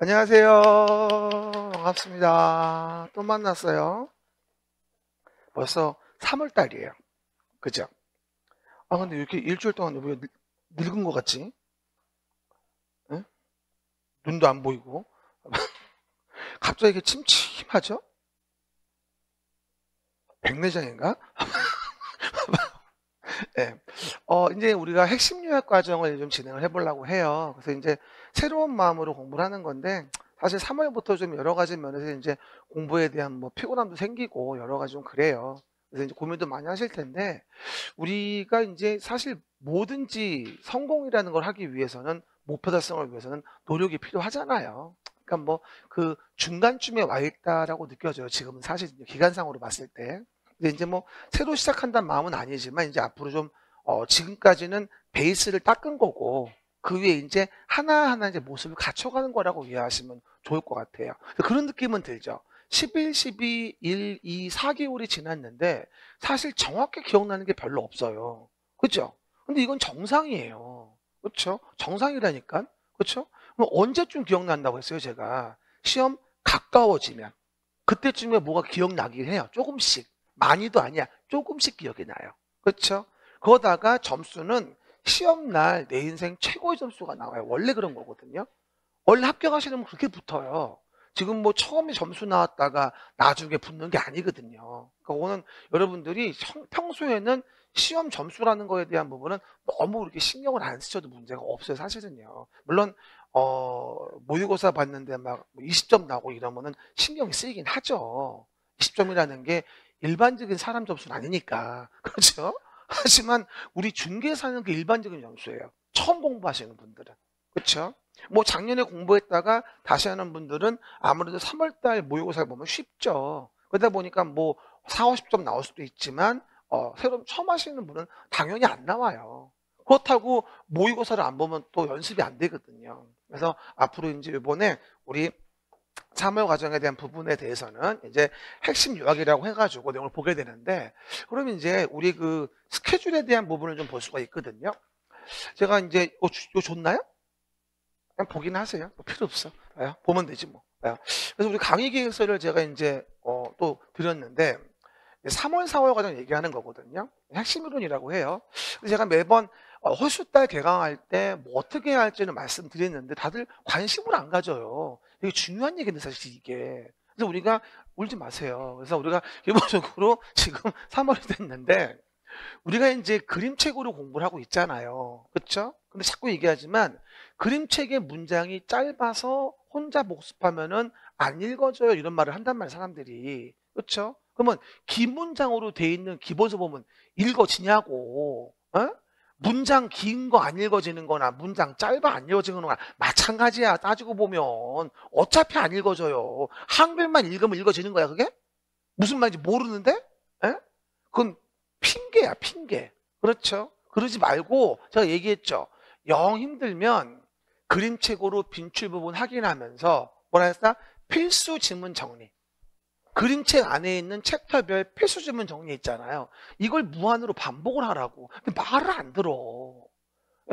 안녕하세요. 반갑습니다. 또 만났어요. 벌써 3월 달이에요. 그죠? 근데 왜 이렇게 일주일 동안 왜 늙은 것 같지? 응? 눈도 안 보이고. 갑자기 이렇게 침침하죠? 백내장인가? 네. 이제 우리가 핵심 요약 과정을 좀 진행을 해보려고 해요. 그래서 이제 새로운 마음으로 공부를 하는 건데, 사실 3월부터 좀 여러 가지 면에서 이제 공부에 대한 뭐 피곤함도 생기고 여러 가지 좀 그래요. 그래서 이제 고민도 많이 하실 텐데, 우리가 이제 사실 뭐든지 성공이라는 걸 하기 위해서는 목표 달성을 위해서는 노력이 필요하잖아요. 그러니까 뭐 그 중간쯤에 와 있다라고 느껴져요. 지금은 사실 기간상으로 봤을 때. 근데 이제 뭐 새로 시작한다는 마음은 아니지만 이제 앞으로 좀 지금까지는 베이스를 닦은 거고 그 위에 이제 하나하나 이제 모습을 갖춰가는 거라고 이해하시면 좋을 것 같아요. 그런 느낌은 들죠. 11, 12, 1, 2, 4개월이 지났는데 사실 정확히 기억나는 게 별로 없어요. 그죠? 근데 이건 정상이에요. 그렇죠? 정상이라니까. 그렇죠? 그럼 언제쯤 기억난다고 했어요, 제가? 시험 가까워지면. 그때쯤에 뭐가 기억나긴 해요. 조금씩. 많이도 아니야. 조금씩 기억이 나요. 그렇죠? 그러다가 점수는 시험날 내 인생 최고의 점수가 나와요. 원래 그런 거거든요. 원래 합격하시려면 그렇게 붙어요. 지금 뭐 처음에 점수 나왔다가 나중에 붙는 게 아니거든요. 그러니까 오늘 여러분들이 평소에는 시험 점수라는 거에 대한 부분은 너무 이렇게 신경을 안 쓰셔도 문제가 없어요, 사실은요. 물론 모의고사 봤는데 막 20점 나고 이러면은 신경이 쓰이긴 하죠. 20점이라는 게 일반적인 사람 점수는 아니니까. 그렇죠? 하지만 우리 중개사는 그 일반적인 점수예요. 처음 공부하시는 분들은. 그렇죠? 뭐 작년에 공부했다가 다시 하는 분들은 아무래도 3월달 모의고사를 보면 쉽죠. 그러다 보니까 뭐 4, 50점 나올 수도 있지만 새로 처음 하시는 분은 당연히 안 나와요. 그렇다고 모의고사를 안 보면 또 연습이 안 되거든요. 그래서 앞으로 이제 이번에 우리 3월 과정에 대한 부분에 대해서는 이제 핵심 요약이라고 해가지고 내용을 보게 되는데, 그러면 이제 우리 그 스케줄에 대한 부분을 좀 볼 수가 있거든요. 제가 이제 요 좋나요? 그냥 보긴 하세요. 뭐 필요 없어. 보면 되지 뭐. 그래서 우리 강의 계획서를 제가 이제 또 드렸는데 3월, 4월 과정 얘기하는 거거든요. 핵심 이론이라고 해요. 그래서 제가 매번 허수달 개강할 때 뭐 어떻게 해야 할지는 말씀드렸는데 다들 관심을 안 가져요. 되게 중요한 얘기인데 사실 이게. 그래서 우리가 울지 마세요. 그래서 우리가 기본적으로 지금 3월이 됐는데 우리가 이제 그림책으로 공부를 하고 있잖아요. 그렇죠? 근데 자꾸 얘기하지만 그림책의 문장이 짧아서 혼자 복습하면은 안 읽어져요. 이런 말을 한단 말이에요, 사람들이. 그렇죠? 그러면 긴 문장으로 돼 있는 기본서 보면 읽어지냐고. 문장 긴 거 안 읽어지는 거나 문장 짧아 안 읽어지는 거나 마찬가지야. 따지고 보면 어차피 안 읽어져요. 한글만 읽으면 읽어지는 거야, 그게? 무슨 말인지 모르는데? 에? 그건 핑계야, 핑계. 그렇죠? 그러지 말고 제가 얘기했죠. 영 힘들면 그림책으로 빈출 부분 확인하면서 뭐라 했어? 필수 지문 정리. 그림책 안에 있는 챕터별 필수 지문 정리 있잖아요. 이걸 무한으로 반복을 하라고. 근데 말을 안 들어.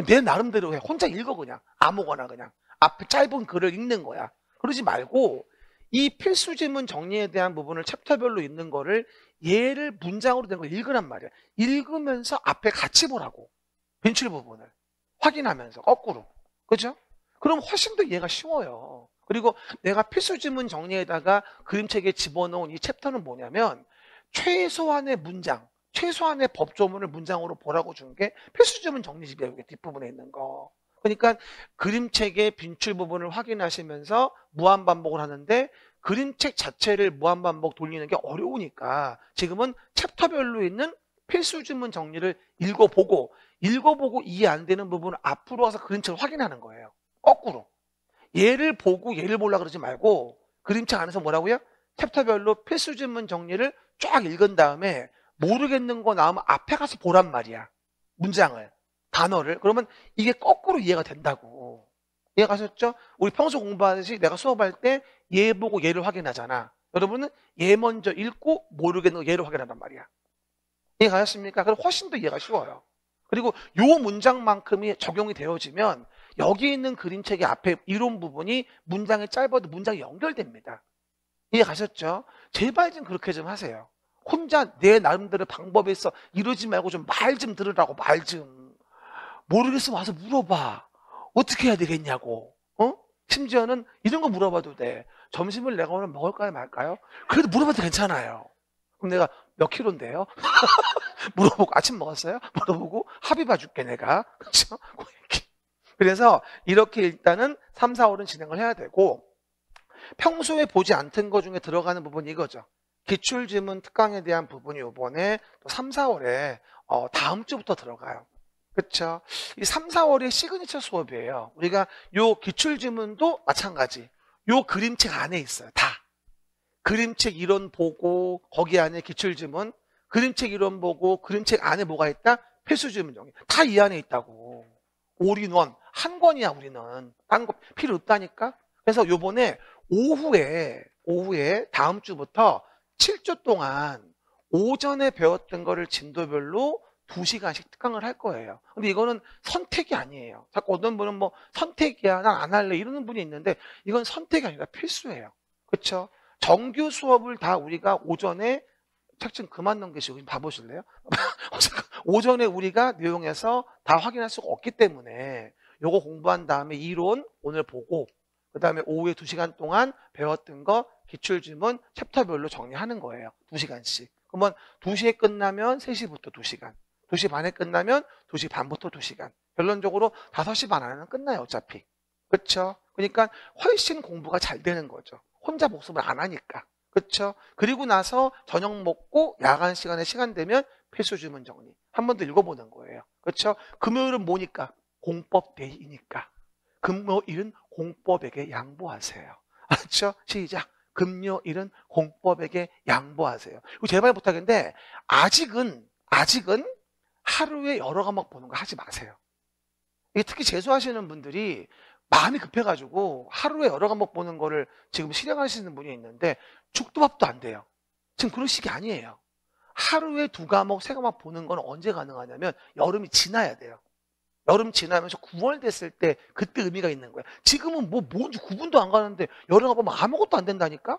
내 나름대로 해. 혼자 읽어 그냥. 아무거나 그냥. 앞에 짧은 글을 읽는 거야. 그러지 말고 이 필수 지문 정리에 대한 부분을 챕터별로 읽는 거를 얘를 문장으로 된 걸 읽으란 말이야. 읽으면서 앞에 같이 보라고. 빈출 부분을. 확인하면서 거꾸로. 그죠? 그럼 훨씬 더 이해가 쉬워요. 그리고 내가 필수 지문 정리에다가 그림책에 집어넣은 이 챕터는 뭐냐면 최소한의 문장, 최소한의 법조문을 문장으로 보라고 준 게 필수 지문 정리집이에요. 여기 뒷부분에 있는 거. 그러니까 그림책의 빈출 부분을 확인하시면서 무한반복을 하는데 그림책 자체를 무한반복 돌리는 게 어려우니까 지금은 챕터별로 있는 필수 지문 정리를 읽어보고 이해 안 되는 부분을 앞으로 와서 그림책을 확인하는 거예요. 거꾸로. 얘를 보고 얘를 보려고 그러지 말고 그림책 안에서 뭐라고요? 챕터별로 필수 지문 정리를 쫙 읽은 다음에 모르겠는 거 나오면 앞에 가서 보란 말이야. 문장을. 단어를. 그러면 이게 거꾸로 이해가 된다고. 이해가셨죠? 우리 평소 공부하듯이 내가 수업할 때 얘 보고 얘를 확인하잖아. 여러분은 얘 먼저 읽고 모르겠는 거 얘를 확인한단 말이야. 이해가셨습니까? 그럼 훨씬 더 이해가 쉬워요. 그리고 요 문장만큼이 적용이 되어지면 여기 있는 그림책의 앞에 이론 부분이 문장이 짧아도 문장이 연결됩니다. 이해 가셨죠? 제발 좀 그렇게 좀 하세요. 혼자 내 나름대로 방법이 있어 이러지 말고 좀 말 좀 들으라고. 말 좀. 모르겠으면 와서 물어봐. 어떻게 해야 되겠냐고. 심지어는 이런 거 물어봐도 돼. 점심을 내가 오늘 먹을까요 말까요? 그래도 물어봐도 괜찮아요. 그럼 내가 몇 킬로인데요? 물어보고 아침 먹었어요? 물어보고 합의 봐줄게 내가. 그렇죠? 그래서 이렇게 일단은 3, 4, 5는 진행을 해야 되고, 평소에 보지 않던 것 중에 들어가는 부분이 이거죠. 기출지문 특강에 대한 부분이 이번에 또 3, 4월에 다음 주부터 들어가요. 그렇죠? 이 3, 4월의 시그니처 수업이에요. 우리가 요 기출지문도 마찬가지. 요 그림책 안에 있어요. 다. 그림책 이론 보고 거기 안에 기출지문, 그림책 이론 보고 그림책 안에 뭐가 있다? 필수지문 정리. 다 이 안에 있다고. 올인원. 한 권이야 우리는. 딴 거 필요 없다니까. 그래서 요번에 오후에 다음 주부터 7주 동안 오전에 배웠던 거를 진도별로 2시간씩 특강을 할 거예요. 근데 이거는 선택이 아니에요. 자꾸 어떤 분은 뭐 선택이야, 난 안 할래 이러는 분이 있는데, 이건 선택이 아니라 필수예요. 그렇죠? 정규 수업을 다 우리가 오전에, 책 좀 그만 넘기시고 봐보실래요? 오전에 우리가 내용에서 다 확인할 수가 없기 때문에 요거 공부한 다음에 이론 오늘 보고, 그 다음에 오후에 2시간 동안 배웠던 거 기출지문 챕터별로 정리하는 거예요. 2시간씩. 그러면 2시에 끝나면 3시부터 2시간. 2시 반에 끝나면 2시 반부터 2시간. 결론적으로 5시 반 안에는 끝나요, 어차피. 그렇죠? 그러니까 훨씬 공부가 잘 되는 거죠. 혼자 복습을 안 하니까. 그렇죠? 그리고 나서 저녁 먹고 야간 시간에 시간 되면 필수지문 정리. 한 번 더 읽어보는 거예요. 그렇죠? 금요일은 뭐니까? 공법데이니까. 금요일은 공법에게 양보하세요. 알았죠? 시작. 금요일은 공법에게 양보하세요. 그리고 제발 부탁인데, 아직은 하루에 여러 과목 보는 거 하지 마세요. 이게 특히 재수하시는 분들이 마음이 급해가지고 하루에 여러 과목 보는 거를 지금 실행하시는 분이 있는데 죽도 밥도 안 돼요. 지금 그런 시기 아니에요. 하루에 2과목, 3과목 보는 건 언제 가능하냐면 여름이 지나야 돼요. 여름 지나면서 9월 됐을 때 그때 의미가 있는 거예요. 지금은 뭔지 구분도 안 가는데 여름에 보면 아무것도 안 된다니까?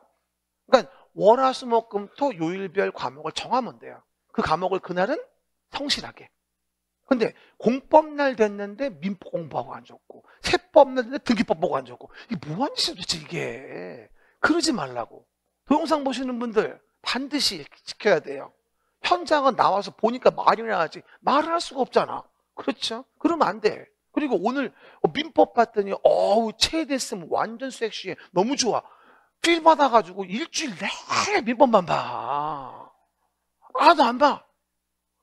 그러니까 월화수목금토 요일별 과목을 정하면 돼요. 그 과목을 그날은 성실하게. 근데 공법날 됐는데 민법 공부하고 앉았고, 세법날 됐는데 등기법 보고 앉았고, 이게 뭐하는 짓이야 도대체 이게. 그러지 말라고. 동영상 보시는 분들 반드시 지켜야 돼요. 현장은 나와서 보니까 말이나 하지 말을 할 수가 없잖아. 그렇죠? 그러면 안 돼. 그리고 오늘 민법 봤더니 체됐으면 완전 섹시해. 너무 좋아. 필 받아가지고 일주일 내내 민법만 봐. 나 안 봐.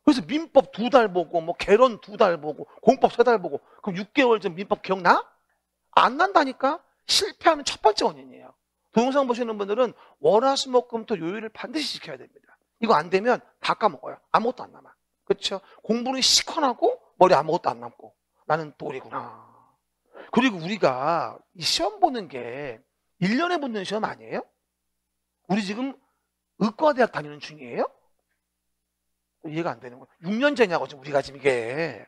그래서 민법 2달 보고 뭐 개론 2달 보고 공법 3달 보고, 그럼 6개월 전 민법 기억나? 안 난다니까? 실패하는 첫 번째 원인이에요. 동영상 보시는 분들은 월화수목금토 요일을 반드시 지켜야 됩니다. 이거 안 되면 다 까먹어요. 아무것도 안 남아. 그렇죠? 공부는 시커하고 머리 아무것도 안 남고. 나는 똘이구나. 그리고 우리가 이 시험 보는 게 1년에 붙는 시험 아니에요? 우리 지금 의과대학 다니는 중이에요? 이해가 안 되는 거야. 6년제냐고 지금 우리가 지금 이게.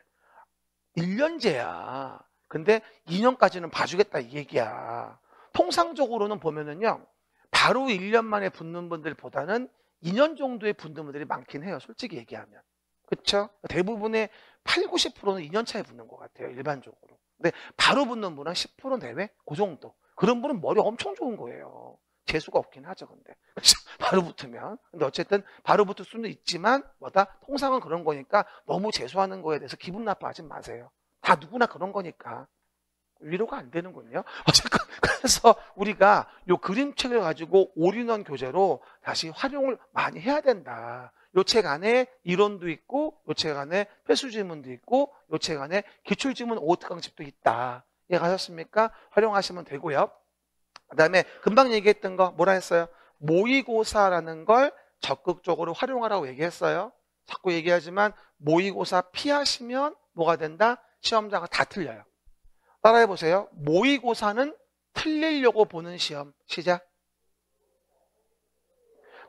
1년제야. 근데 2년까지는 봐주겠다 이 얘기야. 통상적으로는 보면은요, 바로 1년 만에 붙는 분들보다는 2년 정도에 붙는 분들이 많긴 해요. 솔직히 얘기하면. 그렇죠? 대부분의 8, 90%는 2년 차에 붙는 것 같아요. 일반적으로. 근데 바로 붙는 분은 10% 내외? 그 정도. 그런 분은 머리 엄청 좋은 거예요. 재수가 없긴 하죠, 근데. 바로 붙으면. 근데 어쨌든 바로 붙을 수는 있지만, 통상은 그런 거니까 너무 재수하는 거에 대해서 기분 나빠하지 마세요. 다 누구나 그런 거니까. 위로가 안 되는군요. 어쨌든 그래서 우리가 요 그림책을 가지고 올인원 교재로 다시 활용을 많이 해야 된다. 요 책 안에 이론도 있고, 요 책 안에 필수지문도 있고, 요 책 안에 기출지문 5특강집도 있다. 이해가셨습니까? 활용하시면 되고요. 그 다음에 금방 얘기했던 거 뭐라 했어요? 모의고사라는 걸 적극적으로 활용하라고 얘기했어요. 자꾸 얘기하지만 모의고사 피하시면 뭐가 된다? 시험자가 다 틀려요. 따라해보세요. 모의고사는 틀리려고 보는 시험. 시작.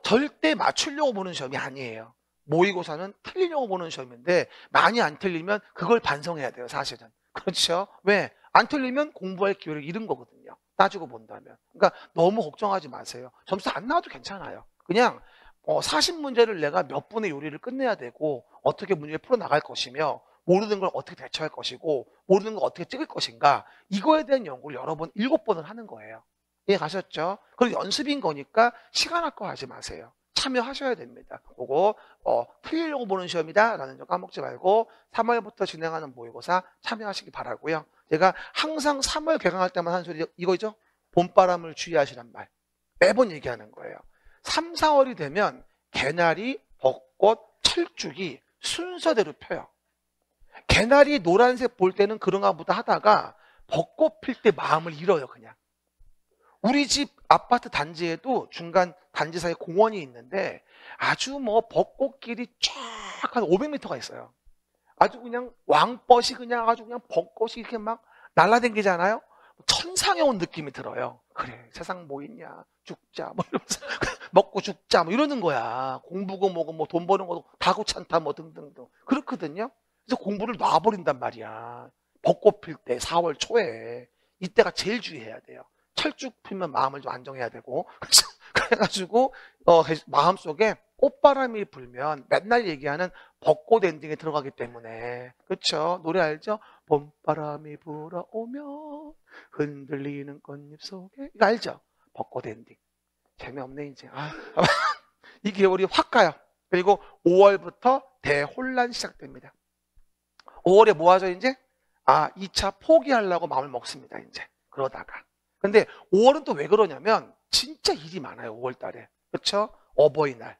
절대 맞추려고 보는 시험이 아니에요. 모의고사는 틀리려고 보는 시험인데 많이 안 틀리면 그걸 반성해야 돼요. 사실은. 그렇죠? 왜? 안 틀리면 공부할 기회를 잃은 거거든요. 따지고 본다면. 그러니까 너무 걱정하지 마세요. 점수 안 나와도 괜찮아요. 그냥 40문제를 내가 몇 분의 요리를 끝내야 되고 어떻게 문제를 풀어나갈 것이며 모르는 걸 어떻게 대처할 것이고 모르는 걸 어떻게 찍을 것인가 이거에 대한 연구를 여러 번 7번을 하는 거예요. 이해 가셨죠? 그리고 연습인 거니까 시간 아까워하지 마세요. 참여하셔야 됩니다. 그거 틀리려고 보는 시험이다 라는 점 까먹지 말고 3월부터 진행하는 모의고사 참여하시기 바라고요. 제가 항상 3월 개강할 때만 하는 소리 이거죠. 봄바람을 주의하시란 말. 매번 얘기하는 거예요. 3, 4월이 되면 개나리, 벚꽃, 철쭉이 순서대로 펴요. 개나리 노란색 볼 때는 그런가 보다 하다가 벚꽃 필 때 마음을 잃어요, 그냥. 우리 집 아파트 단지에도 중간 단지 사이에 공원이 있는데 아주 벚꽃길이 쫙 한 500m가 있어요. 아주 그냥 왕벗이 그냥 아주 그냥 벚꽃이 이렇게 막 날아다니잖아요. 천상에 온 느낌이 들어요. 그래, 세상 뭐 있냐, 죽자, 이러면서 먹고 죽자, 이러는 거야. 공부고 뭐고 돈 버는 것도 다 귀찮다, 등등등. 그렇거든요. 그래서 공부를 놔버린단 말이야. 벚꽃 필 때 4월 초에 이때가 제일 주의해야 돼요. 철쭉 피면 마음을 좀 안정해야 되고 그래가지고 마음속에 꽃바람이 불면 맨날 얘기하는 벚꽃 엔딩에 들어가기 때문에 그렇죠? 노래 알죠? 봄바람이 불어오면 흔들리는 꽃잎 속에 이거 알죠? 벚꽃 엔딩 재미없네 이제 이게 우리 확 가요. 그리고 5월부터 대혼란 시작됩니다. 5월에 뭐 하죠 이제? 2차 포기하려고 마음을 먹습니다 이제 그러다가 근데 5월은 또 왜 그러냐면 진짜 일이 많아요 5월 달에 그렇죠? 어버이날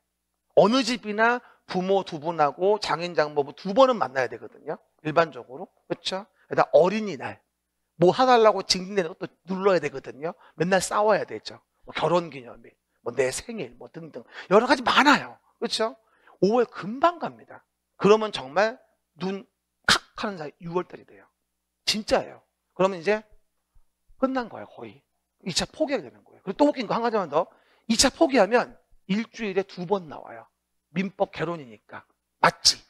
어느 집이나 부모 두 분하고 장인 장모부 두 번은 만나야 되거든요 일반적으로 그렇죠? 그다음 어린이날 뭐 사달라고 징징대는 것도 눌러야 되거든요 맨날 싸워야 되죠 결혼기념일 내 생일 등등 여러 가지 많아요 그렇죠? 5월 금방 갑니다 그러면 정말 눈 칵 하는 사이 6월 달이 돼요 진짜예요 그러면 이제 끝난 거예요 거의 2차 포기하게 되는 거예요 그리고 또 웃긴 거 한 가지만 더 2차 포기하면 일주일에 2번 나와요 민법 개론이니까 맞지?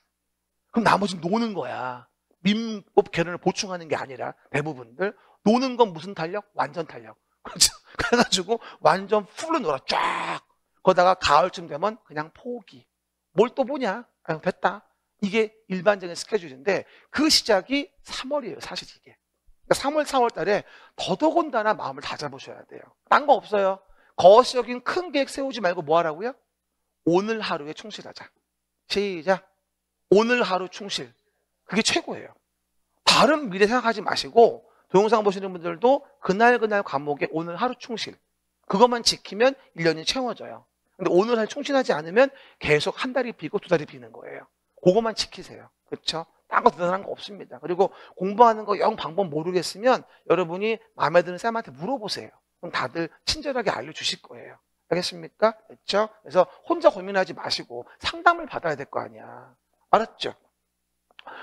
그럼 나머지는 노는 거야 민법 개론을 보충하는 게 아니라 대부분들 노는 건 무슨 탄력? 완전 탄력 그렇죠? 그래가지고 완전 풀로 놀아 쫙 그러다가 가을쯤 되면 그냥 포기 뭘 또 보냐? 됐다 이게 일반적인 스케줄인데 그 시작이 3월이에요 사실 이게 3월, 4월 달에 더더군다나 마음을 다 잡으셔야 돼요. 딴 거 없어요. 거시적인 큰 계획 세우지 말고 뭐 하라고요? 오늘 하루에 충실하자. 시작. 오늘 하루 충실. 그게 최고예요. 다른 미래 생각하지 마시고 동영상 보시는 분들도 그날 과목에 오늘 하루 충실. 그것만 지키면 1년이 채워져요. 근데 오늘 하루 충실하지 않으면 계속 한 달이 비고 두 달이 비는 거예요. 그것만 지키세요. 그렇죠? 딴 거 대단한 거 없습니다. 그리고 공부하는 거 영 방법 모르겠으면 여러분이 마음에 드는 쌤한테 물어보세요. 그럼 다들 친절하게 알려주실 거예요. 알겠습니까? 그렇죠? 그래서 혼자 고민하지 마시고 상담을 받아야 될 거 아니야. 알았죠?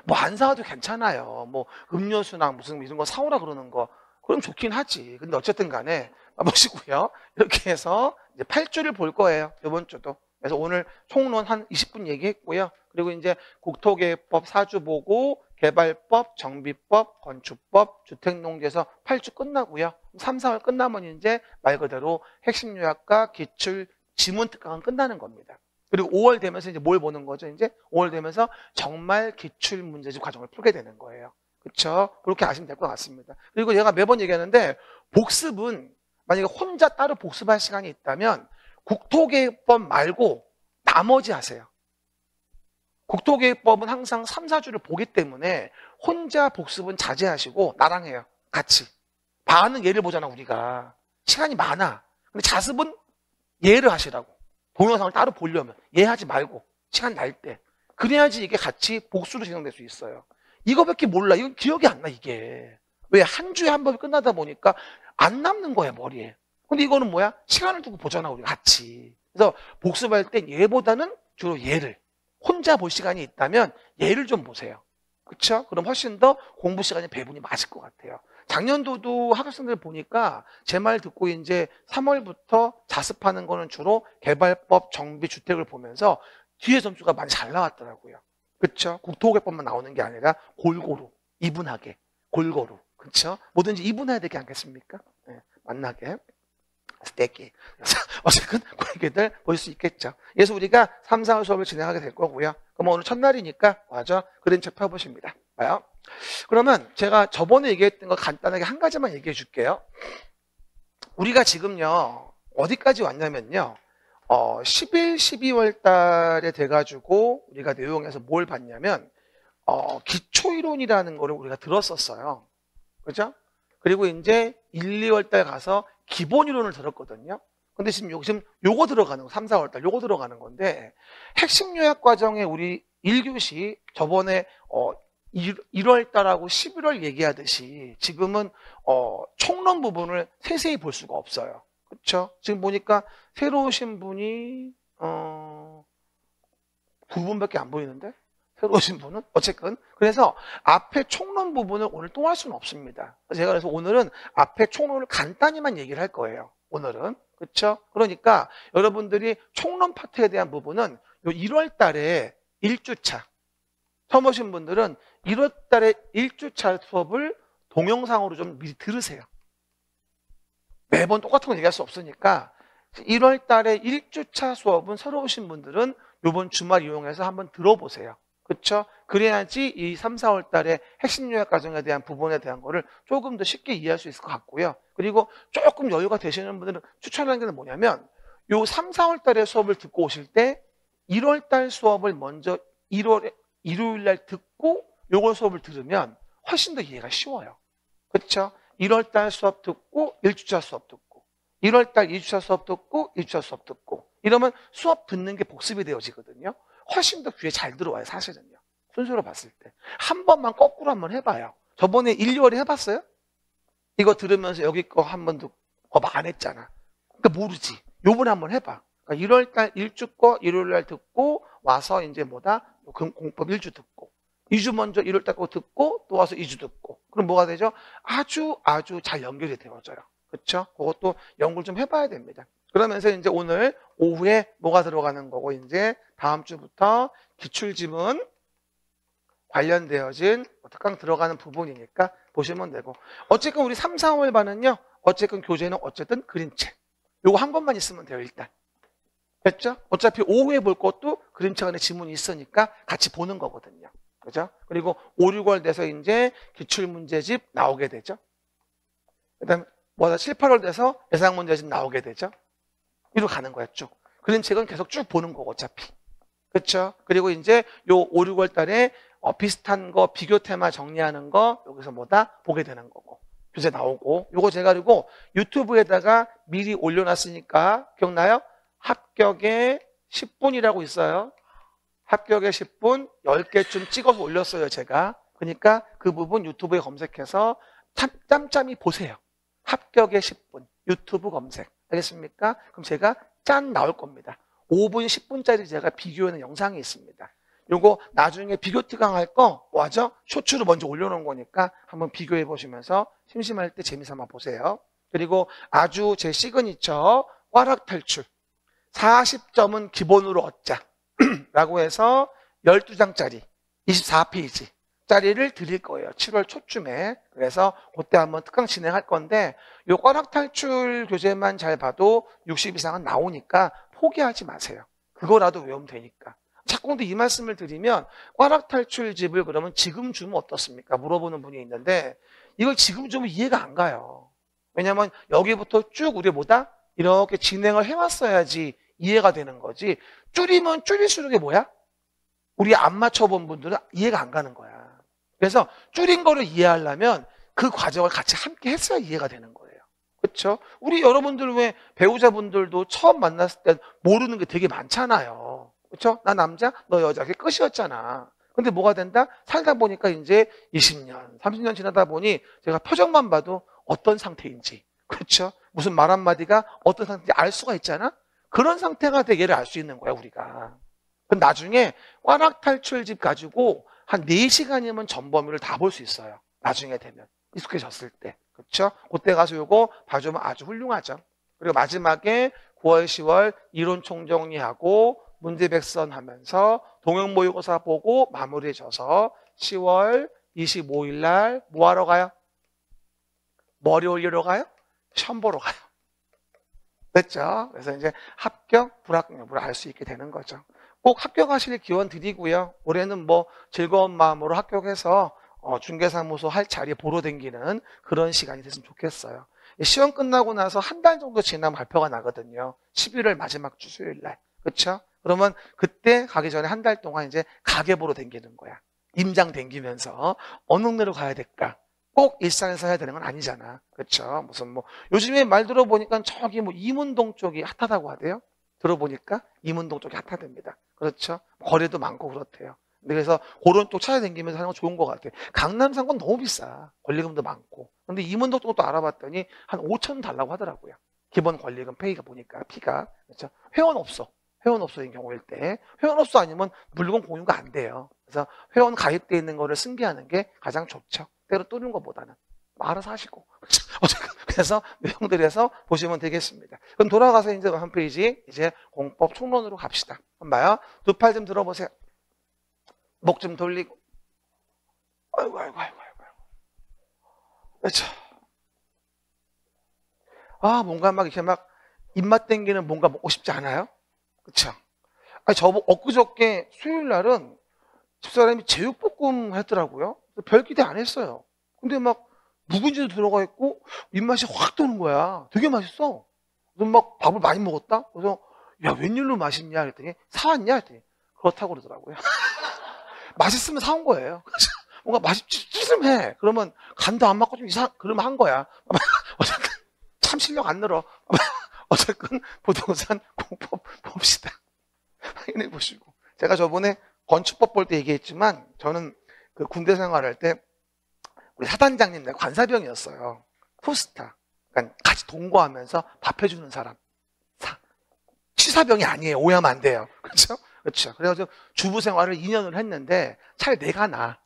뭐 안 사와도 괜찮아요. 뭐 음료수나 무슨 이런 거 사오라 그러는 거 그럼 좋긴 하지. 근데 어쨌든 간에 보시고요. 이렇게 해서 이제 8주를 볼 거예요. 이번 주도. 그래서 오늘 총론 한 20분 얘기했고요. 그리고 이제 국토계획법 4주 보고 개발법, 정비법, 건축법, 주택농지에서 8주 끝나고요. 3, 4월 끝나면 이제 말 그대로 핵심 요약과 기출 지문 특강은 끝나는 겁니다. 그리고 5월 되면서 이제 뭘 보는 거죠? 이제 5월 되면서 정말 기출 문제집 과정을 풀게 되는 거예요. 그렇죠? 그렇게 아시면 될 것 같습니다. 그리고 제가 매번 얘기하는데 복습은 만약에 혼자 따로 복습할 시간이 있다면 국토계획법 말고 나머지 하세요. 국토계획법은 항상 3, 4주를 보기 때문에 혼자 복습은 자제하시고 나랑 해요. 같이. 반은 예를 보잖아 우리가. 시간이 많아. 근데 자습은 예를 하시라고. 동영상을 따로 보려면 예하지 말고 시간 날 때. 그래야지 이게 같이 복수로 진행될 수 있어요. 이거밖에 몰라. 이건 기억이 안 나 이게. 왜? 한 주에 한 번이 끝나다 보니까 안 남는 거야 머리에. 근데 이거는 뭐야? 시간을 두고 보잖아 우리 같이. 그래서 복습할 땐 예보다는 주로 예를. 혼자 볼 시간이 있다면 예를 좀 보세요. 그렇죠? 그럼 훨씬 더 공부 시간이 배분이 맞을 것 같아요. 작년도도 학생들 보니까 제 말 듣고 이제 3월부터 자습하는 거는 주로 개발법, 정비, 주택을 보면서 뒤에 점수가 많이 잘 나왔더라고요. 그렇죠? 국토개법만 나오는 게 아니라 골고루, 이분하게, 골고루. 그렇죠? 뭐든지 이분해야 되지 않겠습니까? 네, 만나게. 스테이키. 어쨌든 그 얘기들 볼 수 있겠죠. 그래서 우리가 3, 4월 수업을 진행하게 될 거고요. 그럼 오늘 첫날이니까 맞아. 그림책 펴보십니다. 봐요. 그러면 제가 저번에 얘기했던 거 간단하게 한 가지만 얘기해 줄게요. 우리가 지금요 어디까지 왔냐면요 11, 12월 달에 돼가지고 우리가 내용에서 뭘 봤냐면 기초이론이라는 거를 우리가 들었었어요. 그죠? 그리고 이제 1, 2월 달 가서 기본이론을 들었거든요. 근데 지금 요거 들어가는 거, 3, 4월 달 요거 들어가는 건데 핵심 요약 과정에 우리 1교시 저번에 1월 달하고 11월 얘기하듯이 지금은 총론 부분을 세세히 볼 수가 없어요. 그렇죠? 지금 보니까 새로 오신 분이 2분밖에 안 보이는데? 새로 오신 분은? 어쨌든 그래서 앞에 총론 부분을 오늘 또 할 수는 없습니다. 제가 그래서 오늘은 앞에 총론을 간단히만 얘기를 할 거예요. 오늘은. 그렇죠? 그러니까 여러분들이 총론 파트에 대한 부분은 요 1월 달에 1주차 처음 오신 분들은 1월 달에 1주차 수업을 동영상으로 좀 미리 들으세요. 매번 똑같은 거 얘기할 수 없으니까 1월 달에 1주차 수업은 새로 오신 분들은 이번 주말 이용해서 한번 들어보세요. 그렇죠? 그래야지 이 3, 4월 달에 핵심 요약 과정에 대한 부분에 대한 거를 조금 더 쉽게 이해할 수 있을 것 같고요. 그리고 조금 여유가 되시는 분들은 추천하는 게 뭐냐면 요 3, 4월 달에 수업을 듣고 오실 때 1월 달 수업을 먼저 1월에 일요일 날 듣고 요걸 수업을 들으면 훨씬 더 이해가 쉬워요. 그렇죠? 1월 달 수업 듣고 1주차 수업 듣고 1월 달 2주차 수업 듣고 1주차 수업 듣고 이러면 수업 듣는 게 복습이 되어지거든요. 훨씬 더 귀에 잘 들어와요. 사실은요. 순서로 봤을 때. 한 번만 거꾸로 한번 해봐요. 저번에 1, 2월에 해봤어요? 이거 들으면서 여기 거 한번 듣고 안 했잖아. 그러니까 모르지. 요번에 한번 해봐. 그러니까 1월 달 1주 거 일요일 날 듣고 와서 이제 공법 1주 듣고 2주 먼저 1월 달 거 듣고 또 와서 2주 듣고 그럼 뭐가 되죠? 아주 잘 연결이 되어져요. 그렇죠? 그것도 연구를 좀 해봐야 됩니다. 그러면서 이제 오늘 오후에 뭐가 들어가는 거고 이제 다음 주부터 기출지문 관련되어진 특강 들어가는 부분이니까 보시면 되고 어쨌든 우리 3, 4월 반은요 어쨌든 교재는 어쨌든 그림책 요거 한 것만 있으면 돼요. 일단 됐죠? 어차피 오후에 볼 것도 그림책 안에 지문이 있으니까 같이 보는 거거든요. 그죠? 그리고 5, 6월 돼서 이제 기출문제집 나오게 되죠. 그 다음에 7, 8월 돼서 예상문제집 나오게 되죠. 이로 가는 거야 쭉. 그림책은 계속 쭉 보는 거고 어차피. 그렇죠? 그리고 이제 요 5, 6월 달에 비슷한 거 비교 테마 정리하는 거 여기서 보게 되는 거고. 교재 나오고 요거 제가 그리고 유튜브에다가 미리 올려놨으니까 기억나요? 합격에 10분이라고 있어요. 합격에 10분 10개쯤 찍어서 올렸어요 제가. 그러니까 그 부분 유튜브에 검색해서 짬짬이 보세요. 합격에 10분 유튜브 검색. 알겠습니까? 그럼 제가 짠 나올 겁니다. 5분, 10분짜리 제가 비교하는 영상이 있습니다. 요거 나중에 비교 특강 할 거 뭐하죠? 쇼츠로 먼저 올려놓은 거니까 한번 비교해 보시면서 심심할 때 재미삼아 보세요. 그리고 아주 제 시그니처 꽈락 탈출 40점은 기본으로 얻자 라고 해서 12장짜리 24페이지 짜리를 드릴 거예요. 7월 초쯤에. 그래서 그때 한번 특강 진행할 건데 요 꽈락 탈출 교재만 잘 봐도 60 이상은 나오니까 포기하지 마세요. 그거라도 외우면 되니까. 자꾸 근데 이 말씀을 드리면 꽈락 탈출집을 그러면 지금 주면 어떻습니까? 물어보는 분이 있는데 이걸 지금 주면 이해가 안 가요. 왜냐면 여기부터 쭉 우리 이렇게 진행을 해왔어야지 이해가 되는 거지. 줄이면 줄일수록 이게 뭐야? 우리 안 맞춰본 분들은 이해가 안 가는 거야. 그래서 줄인 거를 이해하려면 그 과정을 같이 함께 했어야 이해가 되는 거예요. 그렇죠? 우리 여러분들 왜 배우자분들도 처음 만났을 때 모르는 게 되게 많잖아요. 그렇죠? 나 남자, 너 여자. 그게 끝이었잖아. 근데 뭐가 된다? 살다 보니까 이제 20년, 30년 지나다 보니 제가 표정만 봐도 어떤 상태인지. 그렇죠? 무슨 말 한마디가 어떤 상태인지 알 수가 있잖아? 그런 상태가 되기를 알 수 있는 거야, 우리가. 그럼 나중에 꽈락 탈출집 가지고 한 4시간이면 전범위를 다 볼 수 있어요. 나중에 되면. 익숙해졌을 때. 그렇죠? 그때 가서 요거 봐주면 아주 훌륭하죠. 그리고 마지막에 9월, 10월 이론 총정리하고 문제백선 하면서 동영 모의고사 보고 마무리해줘서 10월 25일 날 뭐 하러 가요? 머리 올리러 가요? 시험 보러 가요. 됐죠? 그래서 이제 합격, 불합격 여부를 알 수 있게 되는 거죠. 꼭 합격하실 기원 드리고요. 올해는 뭐 즐거운 마음으로 합격해서 중개사무소 할 자리에 보러 다니는 그런 시간이 됐으면 좋겠어요. 시험 끝나고 나서 한 달 정도 지나면 발표가 나거든요. 11월 마지막 주 수요일 날. 그렇죠? 그러면 그때 가기 전에 한 달 동안 이제 가게 보러 다니는 거야. 임장 다니면서 어느 동네로 가야 될까? 꼭 일산에서 해야 되는 건 아니잖아. 그렇죠? 무슨 뭐 요즘에 말 들어보니까 저기 뭐 이문동 쪽이 핫하다고 하대요. 들어보니까 이문동 쪽이 핫하답니다. 그렇죠? 거리도 많고 그렇대요. 그래서 그런 쪽 찾아다니면서 하는 건 좋은 것 같아요. 강남 산 건 너무 비싸. 권리금도 많고. 근데 이문동 쪽도 알아봤더니 한 5천 달라고 하더라고요. 기본 권리금 페이가 보니까 피가. 그렇죠? 회원 없어. 회원 없어인 경우일 때. 회원 없어 아니면 물건 공유가 안 돼요. 그래서 회원 가입돼 있는 거를 승계하는 게 가장 좋죠. 때로 뚫는 것보다는. 알아서 하시고. 그래서 내용들에서 보시면 되겠습니다. 그럼 돌아가서 이제 한 페이지 이제 공법 총론으로 갑시다. 한번 봐요. 두 팔 좀 들어보세요. 목 좀 돌리고. 아이고. 그렇죠. 뭔가 막 이렇게 막 입맛 땡기는 뭔가 먹고 싶지 않아요? 그렇죠. 엊그저께 수요일 날은 집사람이 제육볶음 했더라고요. 별 기대 안 했어요. 근데 막 묵은지도 들어가 있고 입맛이 확 도는 거야. 되게 맛있어. 그래서 막 밥을 많이 먹었다? 그래서 야 웬일로 맛있냐 그랬더니 사왔냐 했더니 그렇다고 그러더라고요. 맛있으면 사온 거예요. 뭔가 맛있으면 해. 그러면 간도 안 맞고 좀 그러면 한 거야. 어쨌든 참 실력 안 늘어. 어쨌든 부동산 공법 봅시다. 확인해 보시고. 제가 저번에 건축법 볼 때 얘기했지만 저는 그 군대 생활할 때 우리 사단장님 내가 관사병이었어요. 포스타. 그러니까 같이 동거하면서 밥 해주는 사람. 취사병이 아니에요. 오해하면 안 돼요. 그렇죠? 그렇죠. 그래가지고 주부 생활을 2년을 했는데 차라리 내가 나.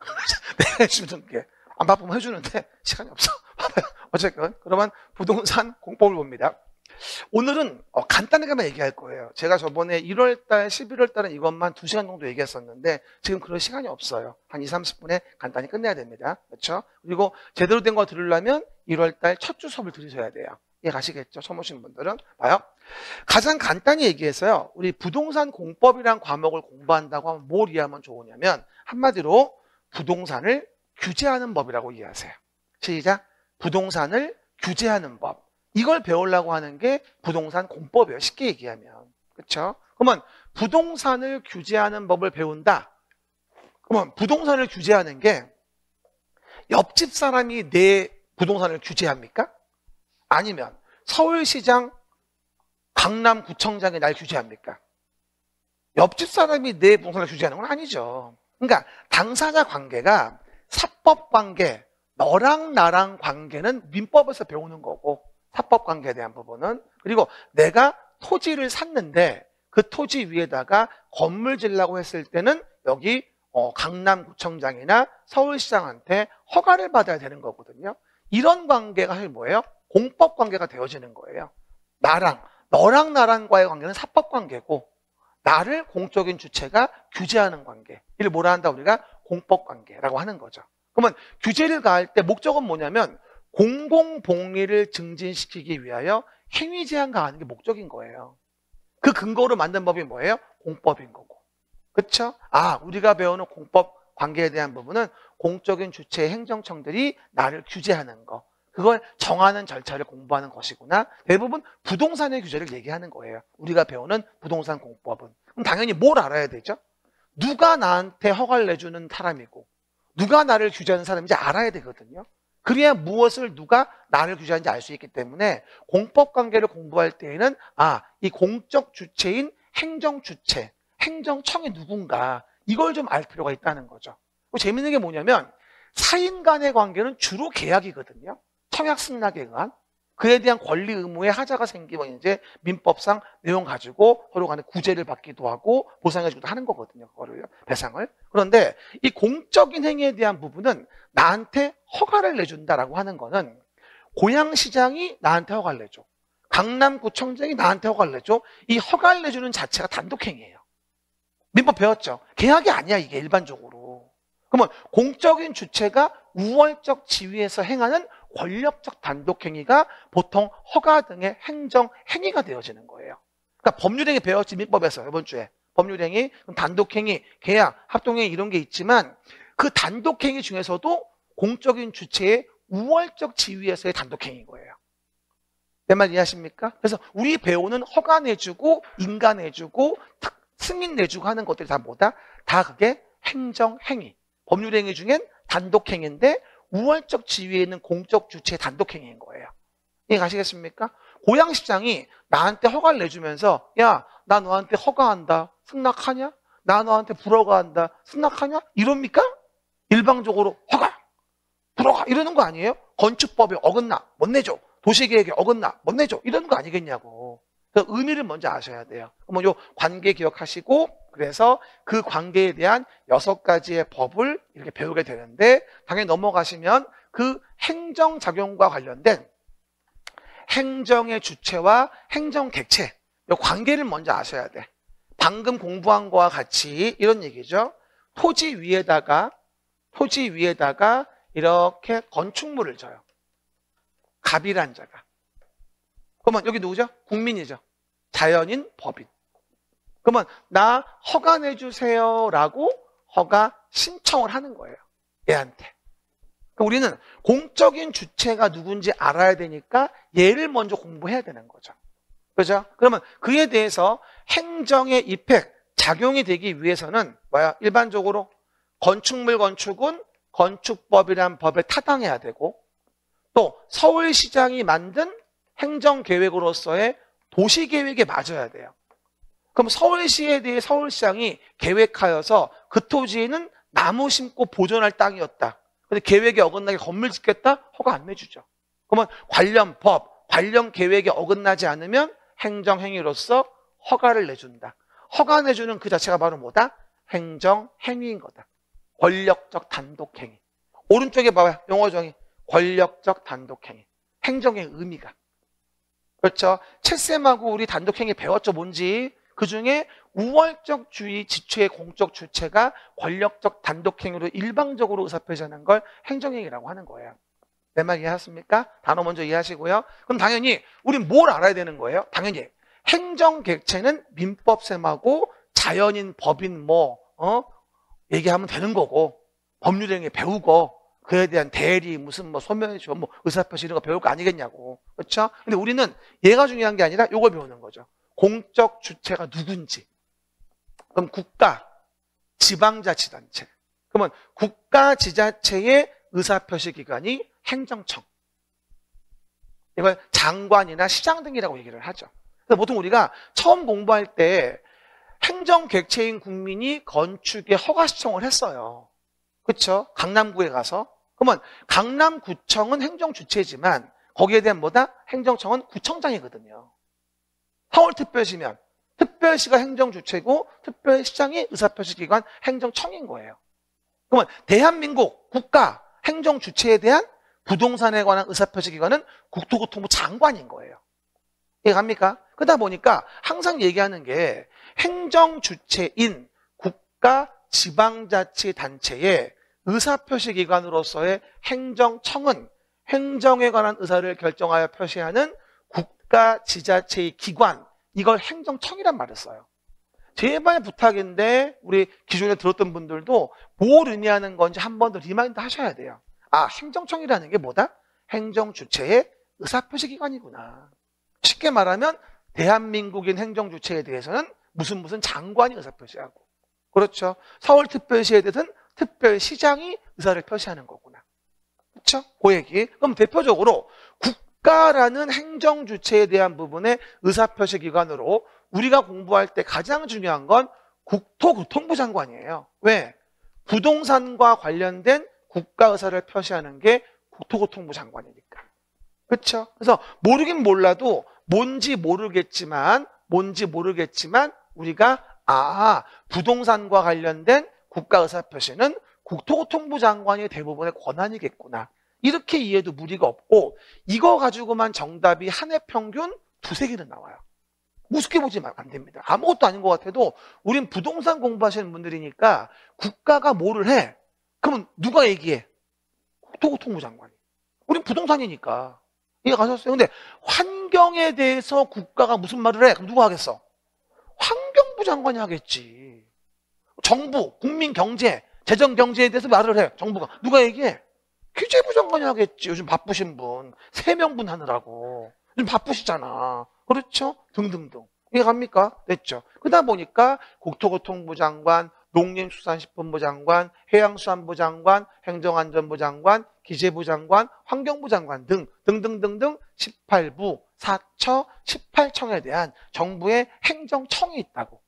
내가 해주는 게. 안 바쁘면 해주는데 시간이 없어. 어쨌든 그러면 부동산 공법을 봅니다. 오늘은 간단하게만 얘기할 거예요. 제가 저번에 1월달, 11월달은 이것만 2시간 정도 얘기했었는데 지금 그럴 시간이 없어요. 한 2, 30분에 간단히 끝내야 됩니다. 그렇죠? 그리고 제대로 된 거 들으려면 1월달 첫 주 수업을 들으셔야 돼요. 이해 가시겠죠? 처음 오시는 분들은. 봐요. 가장 간단히 얘기해서요. 우리 부동산 공법이란 과목을 공부한다고 하면 뭘 이해하면 좋으냐면 한마디로 부동산을 규제하는 법이라고 이해하세요. 시작. 부동산을 규제하는 법. 이걸 배우려고 하는 게 부동산 공법이에요. 쉽게 얘기하면. 그렇죠? 그러면 부동산을 규제하는 법을 배운다. 그러면 부동산을 규제하는 게 옆집 사람이 내 부동산을 규제합니까? 아니면 서울시장, 강남구청장이 날 규제합니까? 옆집 사람이 내 부동산을 규제하는 건 아니죠. 그러니까 당사자 관계가 사법 관계, 너랑 나랑 관계는 민법에서 배우는 거고 사법 관계에 대한 부분은. 그리고 내가 토지를 샀는데 그 토지 위에다가 건물 지으려고 했을 때는 여기 강남구청장이나 서울시장한테 허가를 받아야 되는 거거든요. 이런 관계가 사실 뭐예요? 공법 관계가 되어지는 거예요. 너랑 나랑과의 관계는 사법 관계고 나를 공적인 주체가 규제하는 관계. 이를 뭐라 한다? 우리가 공법 관계라고 하는 거죠. 그러면 규제를 가할 때 목적은 뭐냐면 공공복리를 증진시키기 위하여 행위 제한 가하는 게 목적인 거예요. 그 근거로 만든 법이 뭐예요? 공법인 거고. 그렇죠? 우리가 배우는 공법 관계에 대한 부분은 공적인 주체의 행정청들이 나를 규제하는 거. 그걸 정하는 절차를 공부하는 것이구나. 대부분 부동산의 규제를 얘기하는 거예요. 우리가 배우는 부동산 공법은. 그럼 당연히 뭘 알아야 되죠? 누가 나한테 허가를 내주는 사람이고 누가 나를 규제하는 사람인지 알아야 되거든요. 그래야 무엇을 누가 나를 규제하는지 알 수 있기 때문에 공법관계를 공부할 때에는 이 공적 주체인 행정주체, 행정청이 누군가 이걸 좀 알 필요가 있다는 거죠. 재밌는 게 뭐냐면 사인 간의 관계는 주로 계약이거든요. 청약 승낙에 의한. 그에 대한 권리 의무에 하자가 생기면 이제 민법상 내용 가지고 서로 간에 구제를 받기도 하고 보상해 주기도 하는 거거든요. 그거를 배상을. 그런데 이 공적인 행위에 대한 부분은 나한테 허가를 내준다라고 하는 거는 고양시장이 나한테 허가를 내줘. 강남구청장이 나한테 허가를 내줘. 이 허가를 내주는 자체가 단독행위예요. 민법 배웠죠? 계약이 아니야 이게 일반적으로. 그러면 공적인 주체가 우월적 지위에서 행하는 권력적 단독행위가 보통 허가 등의 행정행위가 되어지는 거예요. 그러니까 법률행위 배웠지, 민법에서 이번 주에. 법률행위, 단독행위, 계약, 합동행위 이런 게 있지만 그 단독행위 중에서도 공적인 주체의 우월적 지위에서의 단독행위인 거예요. 내 말 이해하십니까? 그래서 우리 배우는 허가 내주고 인가 내주고 승인 내주고 하는 것들이 다 뭐다? 다 그게 행정행위. 법률행위 중엔 단독행위인데 우월적 지위에 있는 공적 주체의 단독행위인 거예요. 이해 가시겠습니까? 고양시장이 나한테 허가를 내주면서 야, 나 너한테 허가한다. 승낙하냐? 나 너한테 불허가한다. 승낙하냐? 이럽니까? 일방적으로 허가, 불허가 이러는 거 아니에요? 건축법에 어긋나 못 내줘. 도시계획에 어긋나 못 내줘. 이러는 거 아니겠냐고. 그 의미를 먼저 아셔야 돼요. 그러면 요 관계 기억하시고 그래서 그 관계에 대한 6가지의 법을 이렇게 배우게 되는데 당연히 넘어가시면 그 행정작용과 관련된 행정의 주체와 행정 객체 이 관계를 먼저 아셔야 돼. 방금 공부한 거와 같이 이런 얘기죠. 토지 위에다가 이렇게 건축물을 져요. 갑이란 자가. 그러면 여기 누구죠? 국민이죠. 자연인, 법인. 그러면 나 허가 내주세요라고 허가 신청을 하는 거예요. 얘한테. 그러니까 우리는 공적인 주체가 누군지 알아야 되니까 얘를 먼저 공부해야 되는 거죠. 그죠? 그러면 그에 대해서 행정의 이펙, 작용이 되기 위해서는 뭐야? 일반적으로 건축물 건축은 건축법이란 법에 타당해야 되고 또 서울시장이 만든 행정계획으로서의 도시계획에 맞아야 돼요. 그럼 서울시에 대해 서울시장이 계획하여서 그 토지에는 나무 심고 보존할 땅이었다. 근데 계획에 어긋나게 건물 짓겠다? 허가 안 내주죠. 그러면 관련 법, 관련 계획에 어긋나지 않으면 행정행위로서 허가를 내준다. 허가 내주는 그 자체가 바로 뭐다? 행정행위인 거다. 권력적 단독행위. 오른쪽에 봐봐요. 용어 정의. 권력적 단독행위. 행정의 의미가. 그렇죠? 채쌤하고 우리 단독행위 배웠죠, 뭔지. 그중에 우월적 주의 지체의 공적 주체가 권력적 단독행위로 일방적으로 의사표시하는 걸 행정행위라고 하는 거예요. 내 말 이해하십니까? 단어 먼저 이해하시고요. 그럼 당연히 우린 뭘 알아야 되는 거예요? 당연히 행정객체는 민법쌤하고 자연인, 법인 얘기하면 되는 거고 법률행위 배우고 그에 대한 대리, 무슨 소멸시효, 의사표시 이런 거 배울 거 아니겠냐고. 그렇죠? 근데 우리는 얘가 중요한 게 아니라 요걸 배우는 거죠. 공적 주체가 누군지. 그럼 국가, 지방자치단체. 그러면 국가지자체의 의사표시기관이 행정청. 이걸 장관이나 시장 등이라고 얘기를 하죠. 그래서 보통 우리가 처음 공부할 때 행정객체인 국민이 건축에 허가 신청을 했어요. 그렇죠? 강남구에 가서. 그러면 강남구청은 행정주체지만 거기에 대한 뭐다? 행정청은 구청장이거든요. 서울특별시면 특별시가 행정주체고 특별시장이 의사표시기관 행정청인 거예요. 그러면 대한민국 국가 행정주체에 대한 부동산에 관한 의사표시기관은 국토교통부 장관인 거예요. 이해갑니까? 그러다 보니까 항상 얘기하는 게 행정주체인 국가 지방자치단체의 의사표시기관으로서의 행정청은 행정에 관한 의사를 결정하여 표시하는 국가지자체의 기관, 이걸 행정청이란 말을 써요. 제발 부탁인데 우리 기존에 들었던 분들도 뭘 의미하는 건지 한 번 더 리마인드 하셔야 돼요. 아, 행정청이라는 게 뭐다? 행정주체의 의사표시기관이구나. 쉽게 말하면 대한민국인 행정주체에 대해서는 무슨 장관이 의사표시하고, 그렇죠? 서울특별시에 대해서는 특별시장이 의사를 표시하는 거구나. 그렇죠? 그 얘기. 그럼 대표적으로 국가라는 행정주체에 대한 부분의 의사표시기관으로 우리가 공부할 때 가장 중요한 건 국토교통부 장관이에요. 왜? 부동산과 관련된 국가 의사를 표시하는 게 국토교통부 장관이니까. 그렇죠? 그래서 모르긴 몰라도 뭔지 모르겠지만 우리가 부동산과 관련된 국가 의사표시는 국토교통부 장관이 대부분의 권한이겠구나. 이렇게 이해도 무리가 없고 이거 가지고만 정답이 한 해 평균 2-3개는 나와요. 우습게 보지 안 됩니다. 아무것도 아닌 것 같아도 우린 부동산 공부하시는 분들이니까 국가가 뭐를 해? 그러면 누가 얘기해? 국토교통부 장관이. 우린 부동산이니까. 이해 가셨어요? 근데 환경에 대해서 국가가 무슨 말을 해? 그럼 누가 하겠어? 환경부 장관이 하겠지. 정부, 국민 경제, 재정 경제에 대해서 말을 해. 정부가. 누가 얘기해? 기재부 장관이 하겠지. 요즘 바쁘신 분. 3명분 하느라고. 요즘 바쁘시잖아. 그렇죠? 등등등. 이해 갑니까? 됐죠? 그러다 보니까 국토교통부 장관, 농림수산식품부 장관, 해양수산부 장관, 행정안전부 장관, 기재부 장관, 환경부 장관 등 등등등등 18부, 4처, 18청에 대한 정부의 행정청이 있다고.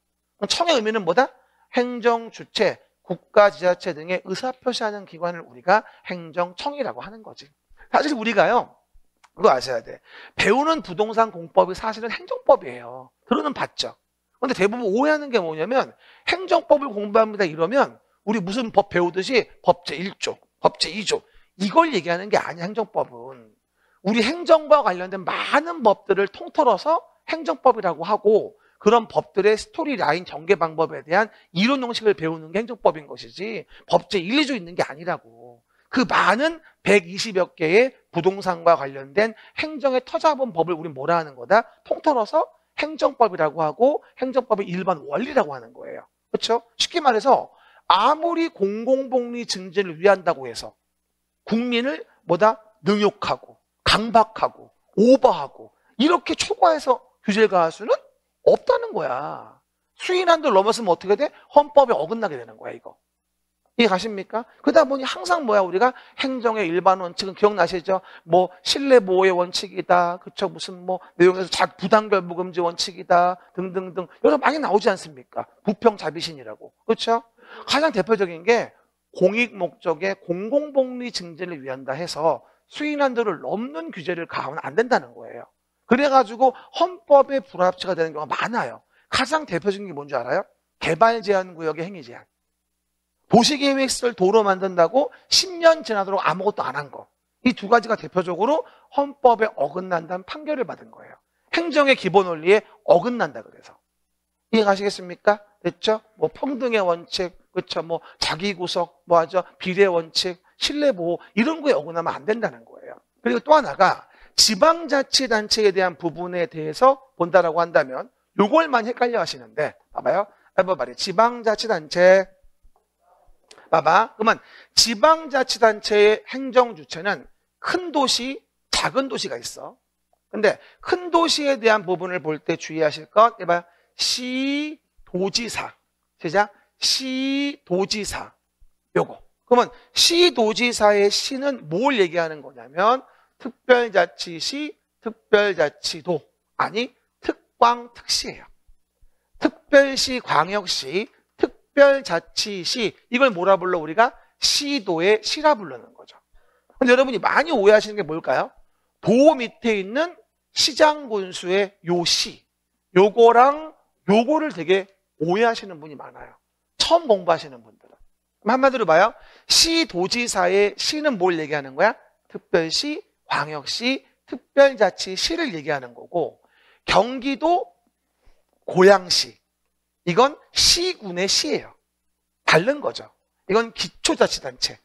청의 의미는 뭐다? 행정주체, 국가지자체 등의 의사표시하는 기관을 우리가 행정청이라고 하는 거지. 사실 우리가요, 그거 아셔야 돼. 배우는 부동산 공법이 사실은 행정법이에요. 들어는 봤죠. 근데 대부분 오해하는 게 뭐냐면 행정법을 공부합니다 이러면 우리 무슨 법 배우듯이 법제 1조, 법제 2조 이걸 얘기하는 게 아니야. 행정법은. 우리 행정과 관련된 많은 법들을 통틀어서 행정법이라고 하고 그런 법들의 스토리라인 전개 방법에 대한 이론 형식을 배우는 게 행정법인 것이지 법제 1, 2조 있는 게 아니라고. 그 많은 120여 개의 부동산과 관련된 행정의 터잡은 법을 우린 뭐라 하는 거다? 통틀어서 행정법이라고 하고 행정법의 일반 원리라고 하는 거예요. 그렇죠? 쉽게 말해서 아무리 공공복리 증진을 위한다고 해서 국민을 뭐다? 능욕하고 강박하고 오버하고 이렇게 초과해서 규제를 가할 수는 없다는 거야. 수인한도를 넘었으면 어떻게 돼? 헌법에 어긋나게 되는 거야 이거. 이해 가십니까? 그러다 보니 항상 뭐야 우리가 행정의 일반 원칙은 기억나시죠? 뭐 신뢰 보호의 원칙이다. 그쵸? 무슨 뭐 내용에서 부당결부 금지 원칙이다. 등등등 여러 많이 나오지 않습니까? 부평자비신이라고. 그렇죠? 가장 대표적인 게 공익 목적의 공공복리 증진을 위한다 해서 수인한도를 넘는 규제를 가하면 안 된다는 거예요. 그래가지고 헌법에 불합치가 되는 경우가 많아요. 가장 대표적인 게 뭔지 알아요? 개발제한구역의 행위제한. 도시계획서를 도로 만든다고 10년 지나도록 아무것도 안 한 거. 이 두 가지가 대표적으로 헌법에 어긋난다는 판결을 받은 거예요. 행정의 기본 원리에 어긋난다 그래서. 이해 가시겠습니까? 됐죠? 뭐 평등의 원칙, 그렇죠? 뭐 자기구속, 뭐 하죠? 비례 원칙, 신뢰보호 이런 거에 어긋나면 안 된다는 거예요. 그리고 또 하나가 지방자치단체에 대한 부분에 대해서 본다라고 한다면 요걸 많이 헷갈려 하시는데 봐봐요. 해봐 말이에요. 지방자치단체 봐봐. 그러면 지방자치단체의 행정주체는 큰 도시, 작은 도시가 있어. 근데 큰 도시에 대한 부분을 볼 때 주의하실 것, 해봐요. 시, 도지사. 시작. 시, 도지사. 요거. 그러면 시, 도지사의 시는 뭘 얘기하는 거냐면 특별자치시, 특별자치도. 아니, 특광, 특시예요. 특별시, 광역시, 특별자치시 이걸 뭐라 불러 우리가? 시도의 시라 부르는 거죠. 근데 여러분이 많이 오해하시는 게 뭘까요? 도 밑에 있는 시장군수의 요 시 요거랑 요거를 되게 오해하시는 분이 많아요. 처음 공부하시는 분들은. 한마디로 봐요. 시도지사의 시는 뭘 얘기하는 거야? 특별시, 광역시, 특별자치시를 얘기하는 거고 경기도 고양시 이건 시군의 시예요. 다른 거죠. 이건 기초자치단체.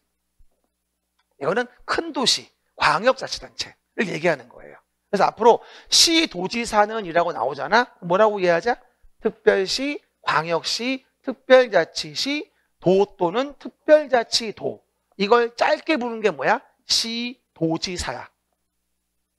이거는 큰 도시, 광역자치단체를 얘기하는 거예요. 그래서 앞으로 시도지사는 이라고 나오잖아. 뭐라고 이해하자? 특별시, 광역시, 특별자치시, 도 또는 특별자치도. 이걸 짧게 부르는 게 뭐야? 시도지사야.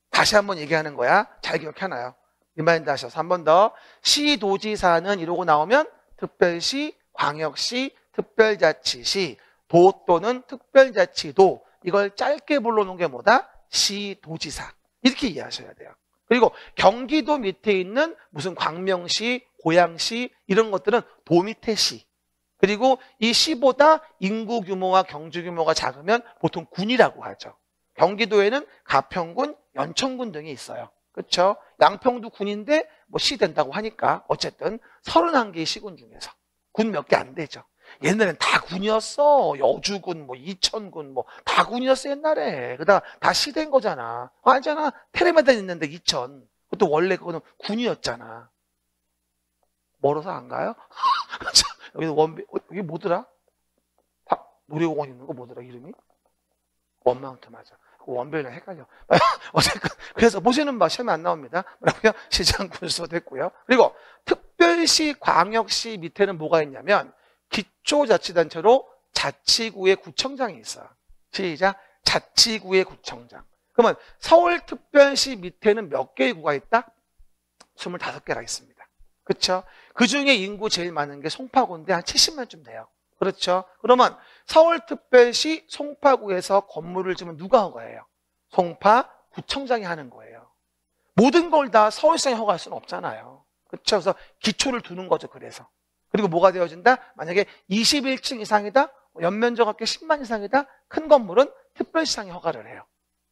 다시 한번 얘기하는 거야. 잘 기억해놔요. 리마인드 하셔서 한 번 더. 시도지사는 이러고 나오면 특별시, 광역시, 특별자치시, 도 또는 특별자치도. 이걸 짧게 불러놓은 게 뭐다? 시도지사. 이렇게 이해하셔야 돼요. 그리고 경기도 밑에 있는 무슨 광명시, 고양시 이런 것들은 도 밑에 시. 그리고 이 시보다 인구 규모와 경주 규모가 작으면 보통 군이라고 하죠. 경기도에는 가평군, 연천군 등이 있어요. 그렇죠? 양평도 군인데 뭐 시 된다고 하니까 어쨌든 31개의 시군 중에서 군 몇 개 안 되죠. 옛날엔 다 군이었어. 여주군, 뭐 이천군, 뭐 다 군이었어 옛날에. 그러다가 다 시 된 거잖아. 알잖아. 테레메다 있는데 이천. 그것도 원래 그거는 군이었잖아. 멀어서 안 가요? 여기서 여기 뭐더라? 놀이공원 있는 거 뭐더라 이름이? 원마운트 맞아. 원별이랑 헷갈려. 어쨌든 그래서 보시는 바 시험에 안 나옵니다. 뭐라고요? 시장 군수 됐고요. 그리고 특별시, 광역시 밑에는 뭐가 있냐면 기초자치단체로 자치구의 구청장이 있어요. 시작. 자치구의 구청장. 그러면 서울특별시 밑에는 몇 개의 구가 있다? 25개가 있습니다. 그렇죠? 그중에 인구 제일 많은 게 송파구인데 한 70만쯤 돼요. 그렇죠? 그러면 서울특별시 송파구에서 건물을 지으면 누가 허가해요? 송파구청장이 하는 거예요. 모든 걸 다 서울시장이 허가할 수는 없잖아요. 그렇죠? 그래서 기초를 두는 거죠. 그래서. 그리고 뭐가 되어진다? 만약에 21층 이상이다? 연면적 합계 10만 이상이다? 큰 건물은 특별시장이 허가를 해요.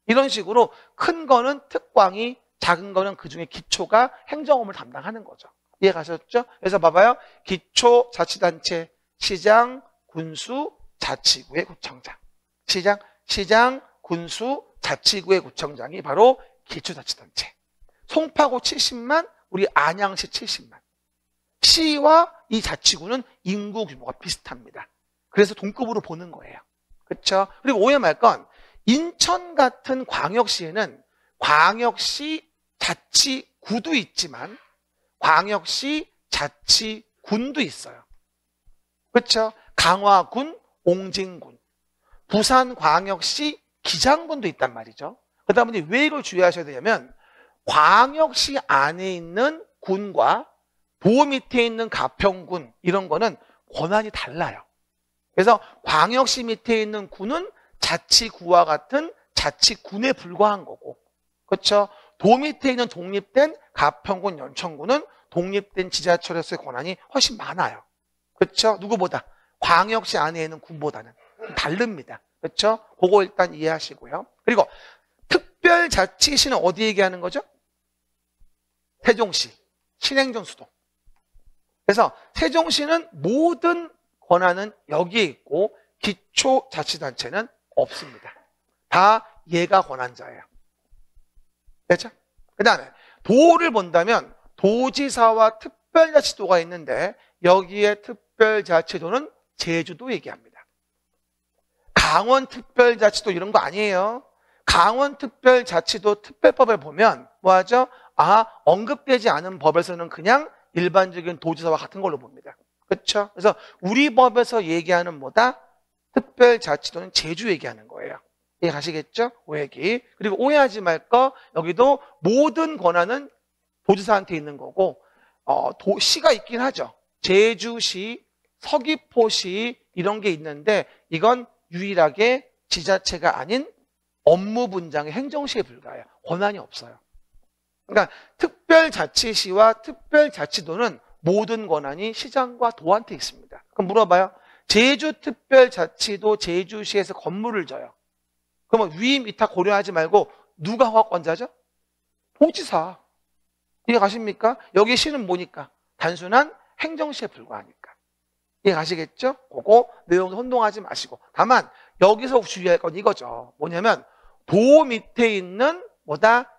이런 식으로 큰 거는 특광이, 작은 거는 그중에 기초가 행정업무를 담당하는 거죠. 이해 가셨죠? 그래서 봐봐요. 기초자치단체, 시장, 군수, 자치구의 구청장. 시장, 군수, 자치구의 구청장이 바로 기초자치단체. 송파구 70만, 우리 안양시 70만. 시와 이 자치구는 인구 규모가 비슷합니다. 그래서 동급으로 보는 거예요. 그렇죠? 그리고 오해 말 건 인천 같은 광역시에는 광역시 자치구도 있지만 광역시 자치군도 있어요. 그렇죠? 강화군, 옹진군, 부산광역시 기장군도 있단 말이죠. 그러다 보니 왜 이걸 주의하셔야 되냐면 광역시 안에 있는 군과 도로 밑에 있는 가평군 이런 거는 권한이 달라요. 그래서 광역시 밑에 있는 군은 자치구와 같은 자치군에 불과한 거고, 그렇죠? 도 밑에 있는 독립된 가평군, 연천군은 독립된 지자체로서의 권한이 훨씬 많아요. 그렇죠? 누구보다? 광역시 안에 있는 군보다는 다릅니다. 그렇죠? 그거 일단 이해하시고요. 그리고 특별자치시는 어디 얘기하는 거죠? 세종시, 신행정 수도. 그래서 세종시는 모든 권한은 여기에 있고 기초자치단체는 없습니다. 다 얘가 권한자예요. 됐죠? 그 다음에 도를 본다면 도지사와 특별자치도가 있는데 여기에 특별자치도는 제주도 얘기합니다. 강원특별자치도 이런 거 아니에요. 강원특별자치도 특별법을 보면 뭐하죠? 언급되지 않은 법에서는 그냥 일반적인 도지사와 같은 걸로 봅니다. 그렇죠? 그래서 우리 법에서 얘기하는 뭐다? 특별자치도는 제주 얘기하는 거예요. 이해 가시겠죠? 오해기. 그리고 오해하지 말 거, 여기도 모든 권한은 도지사한테 있는 거고 시가 있긴 하죠. 제주시, 서귀포시 이런 게 있는데 이건 유일하게 지자체가 아닌 업무 분장의 행정시에 불과해요. 권한이 없어요. 그러니까 특별자치시와 특별자치도는 모든 권한이 시장과 도한테 있습니다. 그럼 물어봐요. 제주특별자치도 제주시에서 건물을 져요. 그러면 위임 위탁 고려하지 말고 누가 허가권자죠? 도지사. 이해 가십니까? 여기 시는 뭐니까? 단순한 행정시에 불과하니까. 이해 가시겠죠? 그거 내용 혼동하지 마시고. 다만 여기서 주의할 건 이거죠. 뭐냐면 도 밑에 있는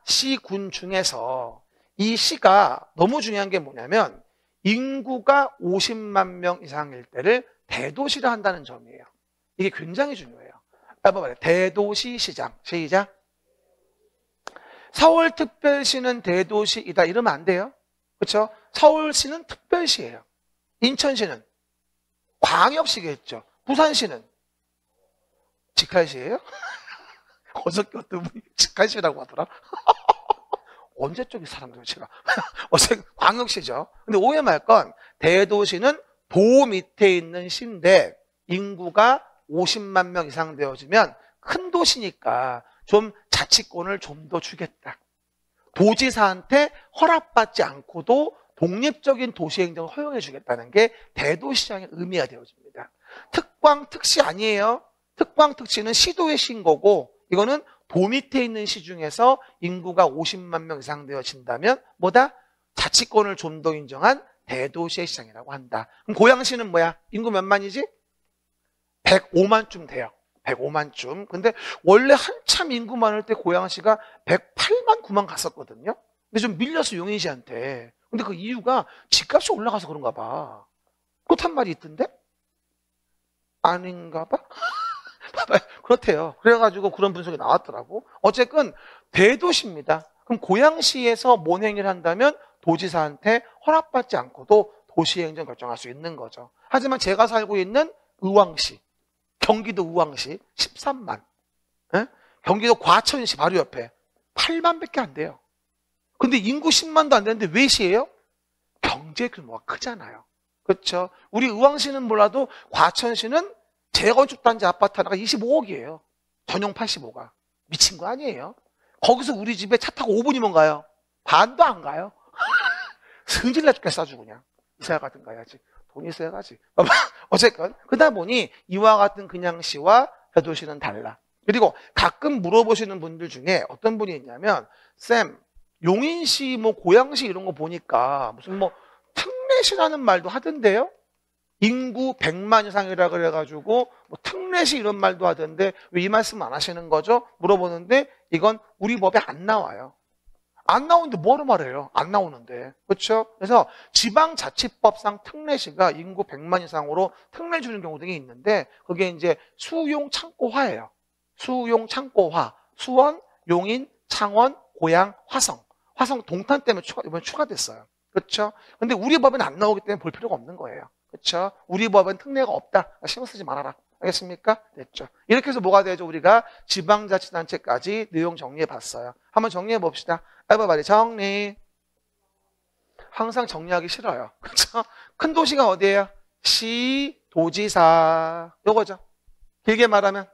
시, 군 중에서 이 시가 너무 중요한 게 뭐냐면 인구가 50만 명 이상일 때를 대도시라 한다는 점이에요. 이게 굉장히 중요해요. 봐봐요. 대도시 시장. 시작. 서울특별시는 대도시이다 이러면 안 돼요. 그렇죠? 서울시는 특별시예요. 인천시는 광역시겠죠. 부산시는 직할시예요? 어저께 어떤 분이 직할시라고 하더라. 언제 쪽이 사람들 제가 어제 광역시죠. 근데 오해 말 건 대도시는 도 밑에 있는 시인데 인구가 50만 명 이상 되어지면 큰 도시니까 좀 자치권을 좀 더 주겠다. 도지사한테 허락받지 않고도 독립적인 도시행정을 허용해 주겠다는 게 대도시장의 의미가 되어집니다. 특광, 특시 아니에요. 특광, 특시는 시도의 시인 거고 이거는 도 밑에 있는 시 중에서 인구가 50만 명 이상 되어진다면 자치권을 좀 더 인정한 대도시의 시장이라고 한다. 그럼 고양시는 뭐야? 인구 몇 만이지? 105만쯤 돼요. 105만쯤. 근데 원래 한참 인구 많을 때 고양시가 108만, 9만 갔었거든요. 근데 좀 밀려서 용인시한테. 근데 그 이유가 집값이 올라가서 그런가 봐. 그렇단 말이 있던데? 아닌가 봐? 봐봐요. 그렇대요. 그래가지고 그런 분석이 나왔더라고. 어쨌든 대도시입니다. 그럼 고양시에서 뭔 행위를 한다면 도지사한테 허락받지 않고도 도시행정 결정할 수 있는 거죠. 하지만 제가 살고 있는 의왕시, 경기도 의왕시 13만, 예? 경기도 과천시 바로 옆에 8만밖에 안 돼요. 근데 인구 10만도 안 되는데 왜 시예요? 경제 규모가 크잖아요. 그렇죠? 우리 의왕시는 몰라도 과천시는 재건축 단지 아파트 하나가 25억이에요. 전용 85가. 미친 거 아니에요? 거기서 우리 집에 차 타고 5분이면 가요. 반도 안 가요. 승질 내 죽겠어 아주 그냥. 이사 가든 가야지. 돈이 있어야 가지. 어쨌건 그러다 보니 이와 같은 그냥 시와 대도시는 달라. 그리고 가끔 물어보시는 분들 중에 어떤 분이 있냐면 쌤 용인시 뭐 고양시 이런 거 보니까 무슨 뭐 특례시라는 말도 하던데요. 인구 100만 이상이라 그래가지고 뭐 특례시 이런 말도 하던데 왜 이 말씀 안 하시는 거죠? 물어보는데 이건 우리 법에 안 나와요. 안 나오는데 뭐로 말해요? 안 나오는데. 그렇죠? 그래서 지방자치법상 특례시가 인구 100만 이상으로 특례 주는 경우 등이 있는데 그게 이제 수용창고화예요. 수용창고화. 수원, 용인, 창원, 고양, 화성. 화성 동탄 때문에 이번에 추가됐어요. 그렇죠? 근데 우리 법에는 안 나오기 때문에 볼 필요가 없는 거예요. 그렇죠? 우리 법엔 특례가 없다. 신경 쓰지 말아라. 알겠습니까? 됐죠? 이렇게 해서 뭐가 되죠? 우리가 지방자치단체까지 내용 정리해 봤어요. 한번 정리해 봅시다. everybody 정리. 항상 정리하기 싫어요. 그렇죠? 큰 도시가 어디예요? 시, 도지사. 요거죠. 길게 말하면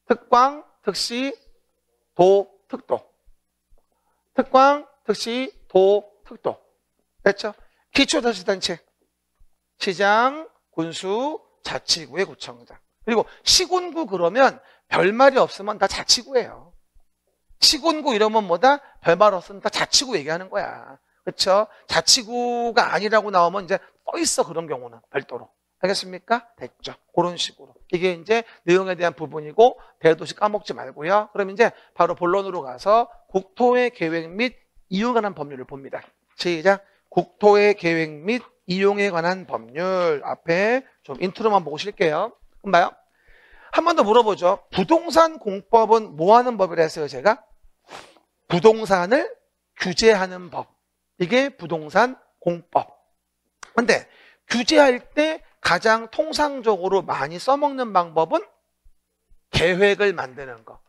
특광, 특시, 도, 특도. 특광, 특시, 도, 특도. 됐죠? 기초자치단체. 시장, 군수, 자치구의 구청장. 그리고 시군구 그러면 별말이 없으면 다 자치구예요. 시군구 이러면 뭐다? 별말 없으면 다 자치구 얘기하는 거야. 그렇죠? 자치구가 아니라고 나오면 이제 떠 있어 그런 경우는 별도로. 알겠습니까? 됐죠? 그런 식으로. 이게 이제 내용에 대한 부분이고 대도시 까먹지 말고요. 그럼 이제 바로 본론으로 가서 국토의 계획 및 이용에 관한 법률을 봅니다. 시작. 국토의 계획 및 이용에 관한 법률 앞에 좀 인트로만 보고 쉴게요. 그럼 봐요. 한 번 더 물어보죠. 부동산 공법은 뭐 하는 법이라 했어요, 제가? 부동산을 규제하는 법. 이게 부동산 공법. 근데 규제할 때 가장 통상적으로 많이 써먹는 방법은 계획을 만드는 거.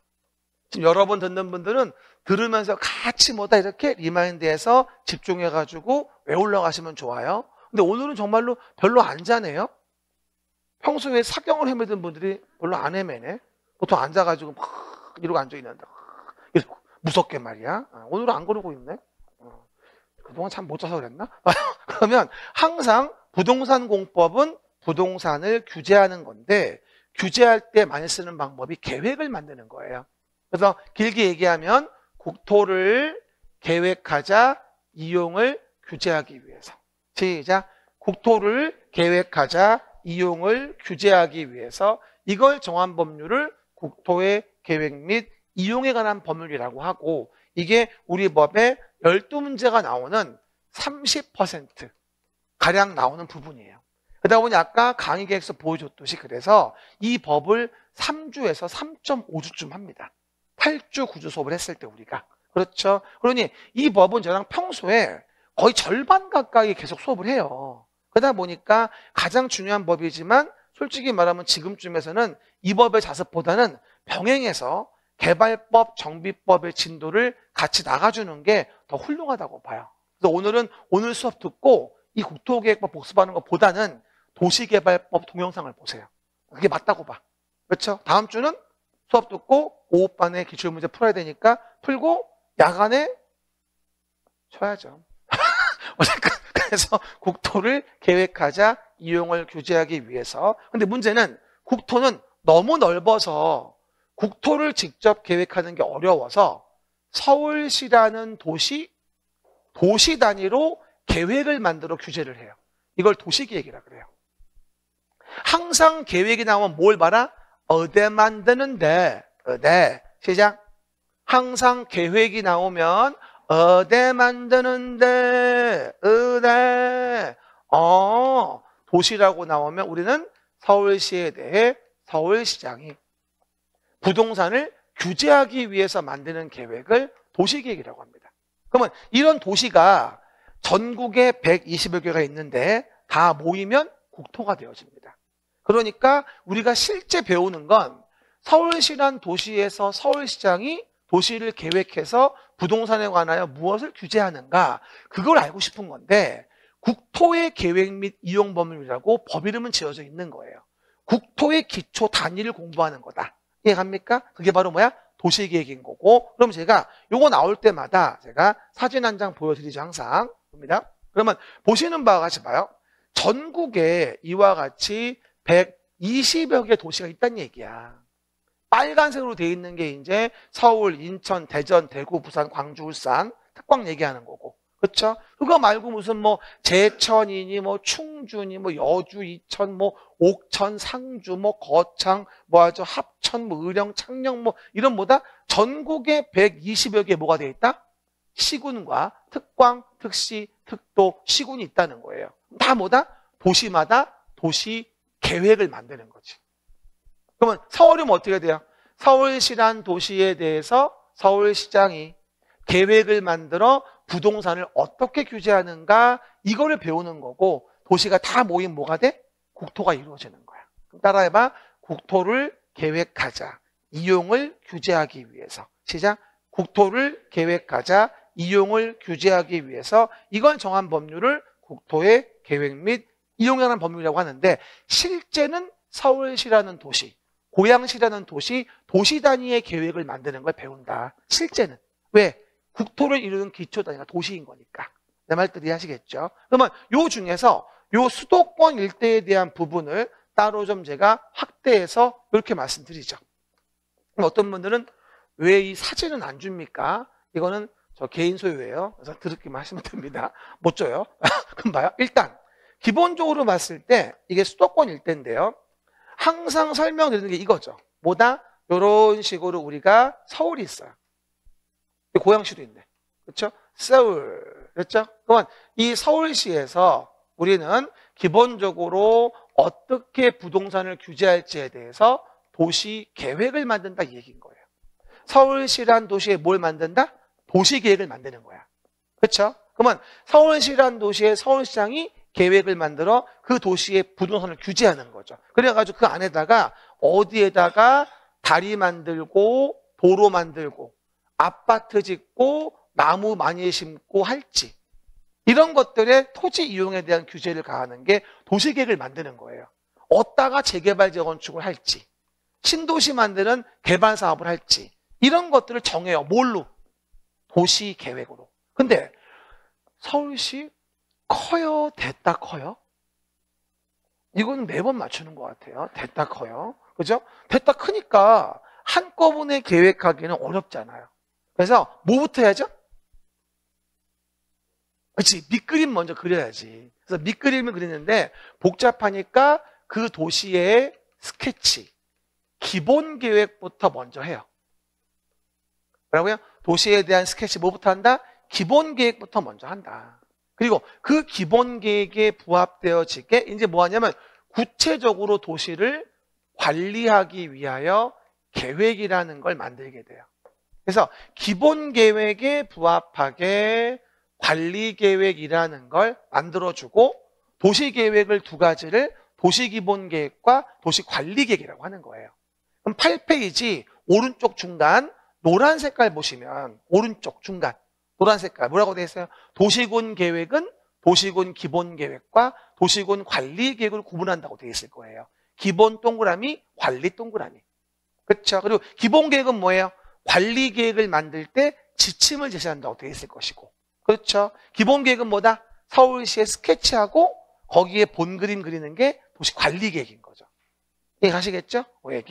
지금 여러 번 듣는 분들은 들으면서 같이 뭐다 이렇게 리마인드해서 집중해가지고 외우러 가시면 좋아요. 근데 오늘은 정말로 별로 안 자네요. 평소에 사경을 헤매던 분들이 별로 안 헤매네. 보통 앉아가지고 막 이러고 앉아있는데 이러고 무섭게 말이야. 오늘은 안 그러고 있네. 그동안 참 못 자서 그랬나? 그러면 항상 부동산 공법은 부동산을 규제하는 건데 규제할 때 많이 쓰는 방법이 계획을 만드는 거예요. 그래서 길게 얘기하면 국토를 계획하자, 이용을 규제하기 위해서. 시작. 국토를 계획하자, 이용을 규제하기 위해서 이걸 정한 법률을 국토의 계획 및 이용에 관한 법률이라고 하고 이게 우리 법에 12문제가 나오는 30% 가량 나오는 부분이에요. 그러다 보니 아까 강의 계획서 보여줬듯이 그래서 이 법을 3주에서 3.5주쯤 합니다. 8주 9주 수업을 했을 때 우리가. 그렇죠? 그러니 이 법은 저랑 평소에 거의 절반 가까이 계속 수업을 해요. 그러다 보니까 가장 중요한 법이지만 솔직히 말하면 지금쯤에서는 이 법의 자습보다는 병행해서 개발법, 정비법의 진도를 같이 나가주는 게 더 훌륭하다고 봐요. 그래서 오늘은 오늘 수업 듣고 이 국토계획법 복습하는 것보다는 도시개발법 동영상을 보세요. 그게 맞다고 봐. 그렇죠? 다음 주는 수업 듣고 오후반에 기출문제 풀어야 되니까 풀고 야간에 쉬어야죠. 어쨌든 그래서 국토를 계획하자, 이용을 규제하기 위해서. 근데 문제는 국토는 너무 넓어서 국토를 직접 계획하는 게 어려워서 서울시라는 도시 단위로 계획을 만들어 규제를 해요. 이걸 도시계획이라 그래요. 항상 계획이 나오면 뭘 봐라? 어디 만드는데, 어디. 시작. 항상 계획이 나오면 어디 만드는데, 어디. 도시라고 나오면 우리는 서울시에 대해 서울시장이 부동산을 규제하기 위해서 만드는 계획을 도시계획이라고 합니다. 그러면 이런 도시가 전국에 120여 개가 있는데 다 모이면 국토가 되어집니다. 그러니까 우리가 실제 배우는 건 서울시란 도시에서 서울시장이 도시를 계획해서 부동산에 관하여 무엇을 규제하는가, 그걸 알고 싶은 건데, 국토의 계획 및 이용 법률이라고 법 이름은 지어져 있는 거예요. 국토의 기초 단위를 공부하는 거다. 이해갑니까? 그게 바로 뭐야? 도시계획인 거고. 그럼 제가 요거 나올 때마다 제가 사진 한 장 보여드리죠. 항상 봅니다. 그러면 보시는 바와 같이 봐요. 전국에 이와 같이 120여 개 도시가 있다는 얘기야. 빨간색으로 돼 있는 게 이제 서울, 인천, 대전, 대구, 부산, 광주, 울산 특광 얘기하는 거고. 그렇죠? 그거 말고 무슨 뭐 제천이니 뭐 충주니 뭐 여주, 이천, 뭐 옥천, 상주, 뭐 거창, 뭐 하죠? 합천, 뭐 의령, 창녕 뭐 이런 뭐다? 전국에 120여 개 뭐가 돼 있다? 시군과 특광, 특시, 특도, 시군이 있다는 거예요. 다 뭐다? 도시마다 도시 계획을 만드는 거지. 그러면 서울이면 어떻게 돼요? 서울시란 도시에 대해서 서울시장이 계획을 만들어 부동산을 어떻게 규제하는가, 이거를 배우는 거고, 도시가 다 모인 뭐가 돼? 국토가 이루어지는 거야. 그럼 따라해봐. 국토를 계획하자. 이용을 규제하기 위해서. 시작. 국토를 계획하자. 이용을 규제하기 위해서. 이걸 정한 법률을 국토의 계획 및 이용에 관한 법률이라고 하는데, 실제는 서울시라는 도시, 고양시라는 도시, 도시 단위의 계획을 만드는 걸 배운다. 실제는. 왜? 국토를 이루는 기초 단위가 도시인 거니까. 내 말들 이해하시겠죠? 그러면 요 중에서 요 수도권 일대에 대한 부분을 따로 좀 제가 확대해서 이렇게 말씀드리죠. 그럼 어떤 분들은 왜 이 사진은 안 줍니까? 이거는 저 개인 소유예요. 그래서 드럽게만 하시면 됩니다. 못 줘요. 그럼 봐요. 일단 기본적으로 봤을 때 이게 수도권 일대인데요. 항상 설명드리는 게 이거죠. 뭐다? 이런 식으로 우리가 서울이 있어요. 고양시도 있네. 그렇죠? 서울. 그렇죠? 그러면 이 서울시에서 우리는 기본적으로 어떻게 부동산을 규제할지에 대해서 도시 계획을 만든다 이 얘기인 거예요. 서울시란 도시에 뭘 만든다? 도시 계획을 만드는 거야. 그렇죠? 그러면 서울시란 도시에 서울시장이 계획을 만들어 그 도시의 부동산을 규제하는 거죠. 그래가지고 그 안에다가 어디에다가 다리 만들고 도로 만들고 아파트 짓고 나무 많이 심고 할지, 이런 것들의 토지 이용에 대한 규제를 가하는 게 도시계획을 만드는 거예요. 어디다가 재개발 재건축을 할지, 신도시 만드는 개발 사업을 할지, 이런 것들을 정해요. 뭘로? 도시계획으로. 근데 서울시 커요? 됐다 커요? 이건 매번 맞추는 것 같아요. 됐다 커요. 그죠? 됐다 크니까 한꺼번에 계획하기는 어렵잖아요. 그래서 뭐부터 해야죠? 그렇지. 밑그림 먼저 그려야지. 그래서 밑그림을 그리는데 복잡하니까 그 도시의 스케치, 기본 계획부터 먼저 해요. 뭐라고요? 도시에 대한 스케치 뭐부터 한다? 기본 계획부터 먼저 한다. 그리고 그 기본 계획에 부합되어지게 이제 뭐 하냐면 구체적으로 도시를 관리하기 위하여 계획이라는 걸 만들게 돼요. 그래서 기본 계획에 부합하게 관리 계획이라는 걸 만들어주고, 도시 계획을 두 가지를 도시 기본 계획과 도시 관리 계획이라고 하는 거예요. 그럼 8페이지 오른쪽 중간 노란 색깔 보시면, 오른쪽 중간 노란 색깔 뭐라고 되어 있어요? 도시군 계획은 도시군 기본 계획과 도시군 관리 계획을 구분한다고 되어 있을 거예요. 기본 동그라미, 관리 동그라미. 그렇죠? 그리고 기본 계획은 뭐예요? 관리 계획을 만들 때 지침을 제시한다고 되어 있을 것이고. 그렇죠? 기본 계획은 뭐다? 서울시에 스케치하고 거기에 본 그림 그리는 게 도시 관리 계획인 거죠. 이해가시겠죠?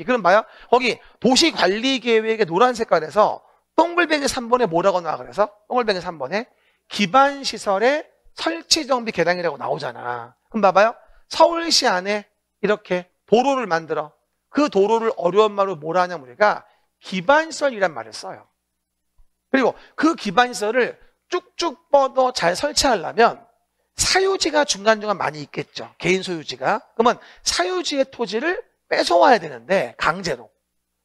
그럼 봐요. 거기 도시 관리 계획의 노란 색깔에서 동글뱅이 3번에 뭐라고 나와? 그래서 동글뱅이 3번에 기반 시설의 설치 정비 계량이라고 나오잖아. 그럼 봐봐요. 서울시 안에 이렇게 도로를 만들어. 그 도로를 어려운 말로 뭐라 하냐면 우리가 기반시설이란 말을 써요. 그리고 그 기반시설을 쭉쭉 뻗어 잘 설치하려면 사유지가 중간중간 많이 있겠죠. 개인 소유지가. 그러면 사유지의 토지를 뺏어와야 되는데 강제로.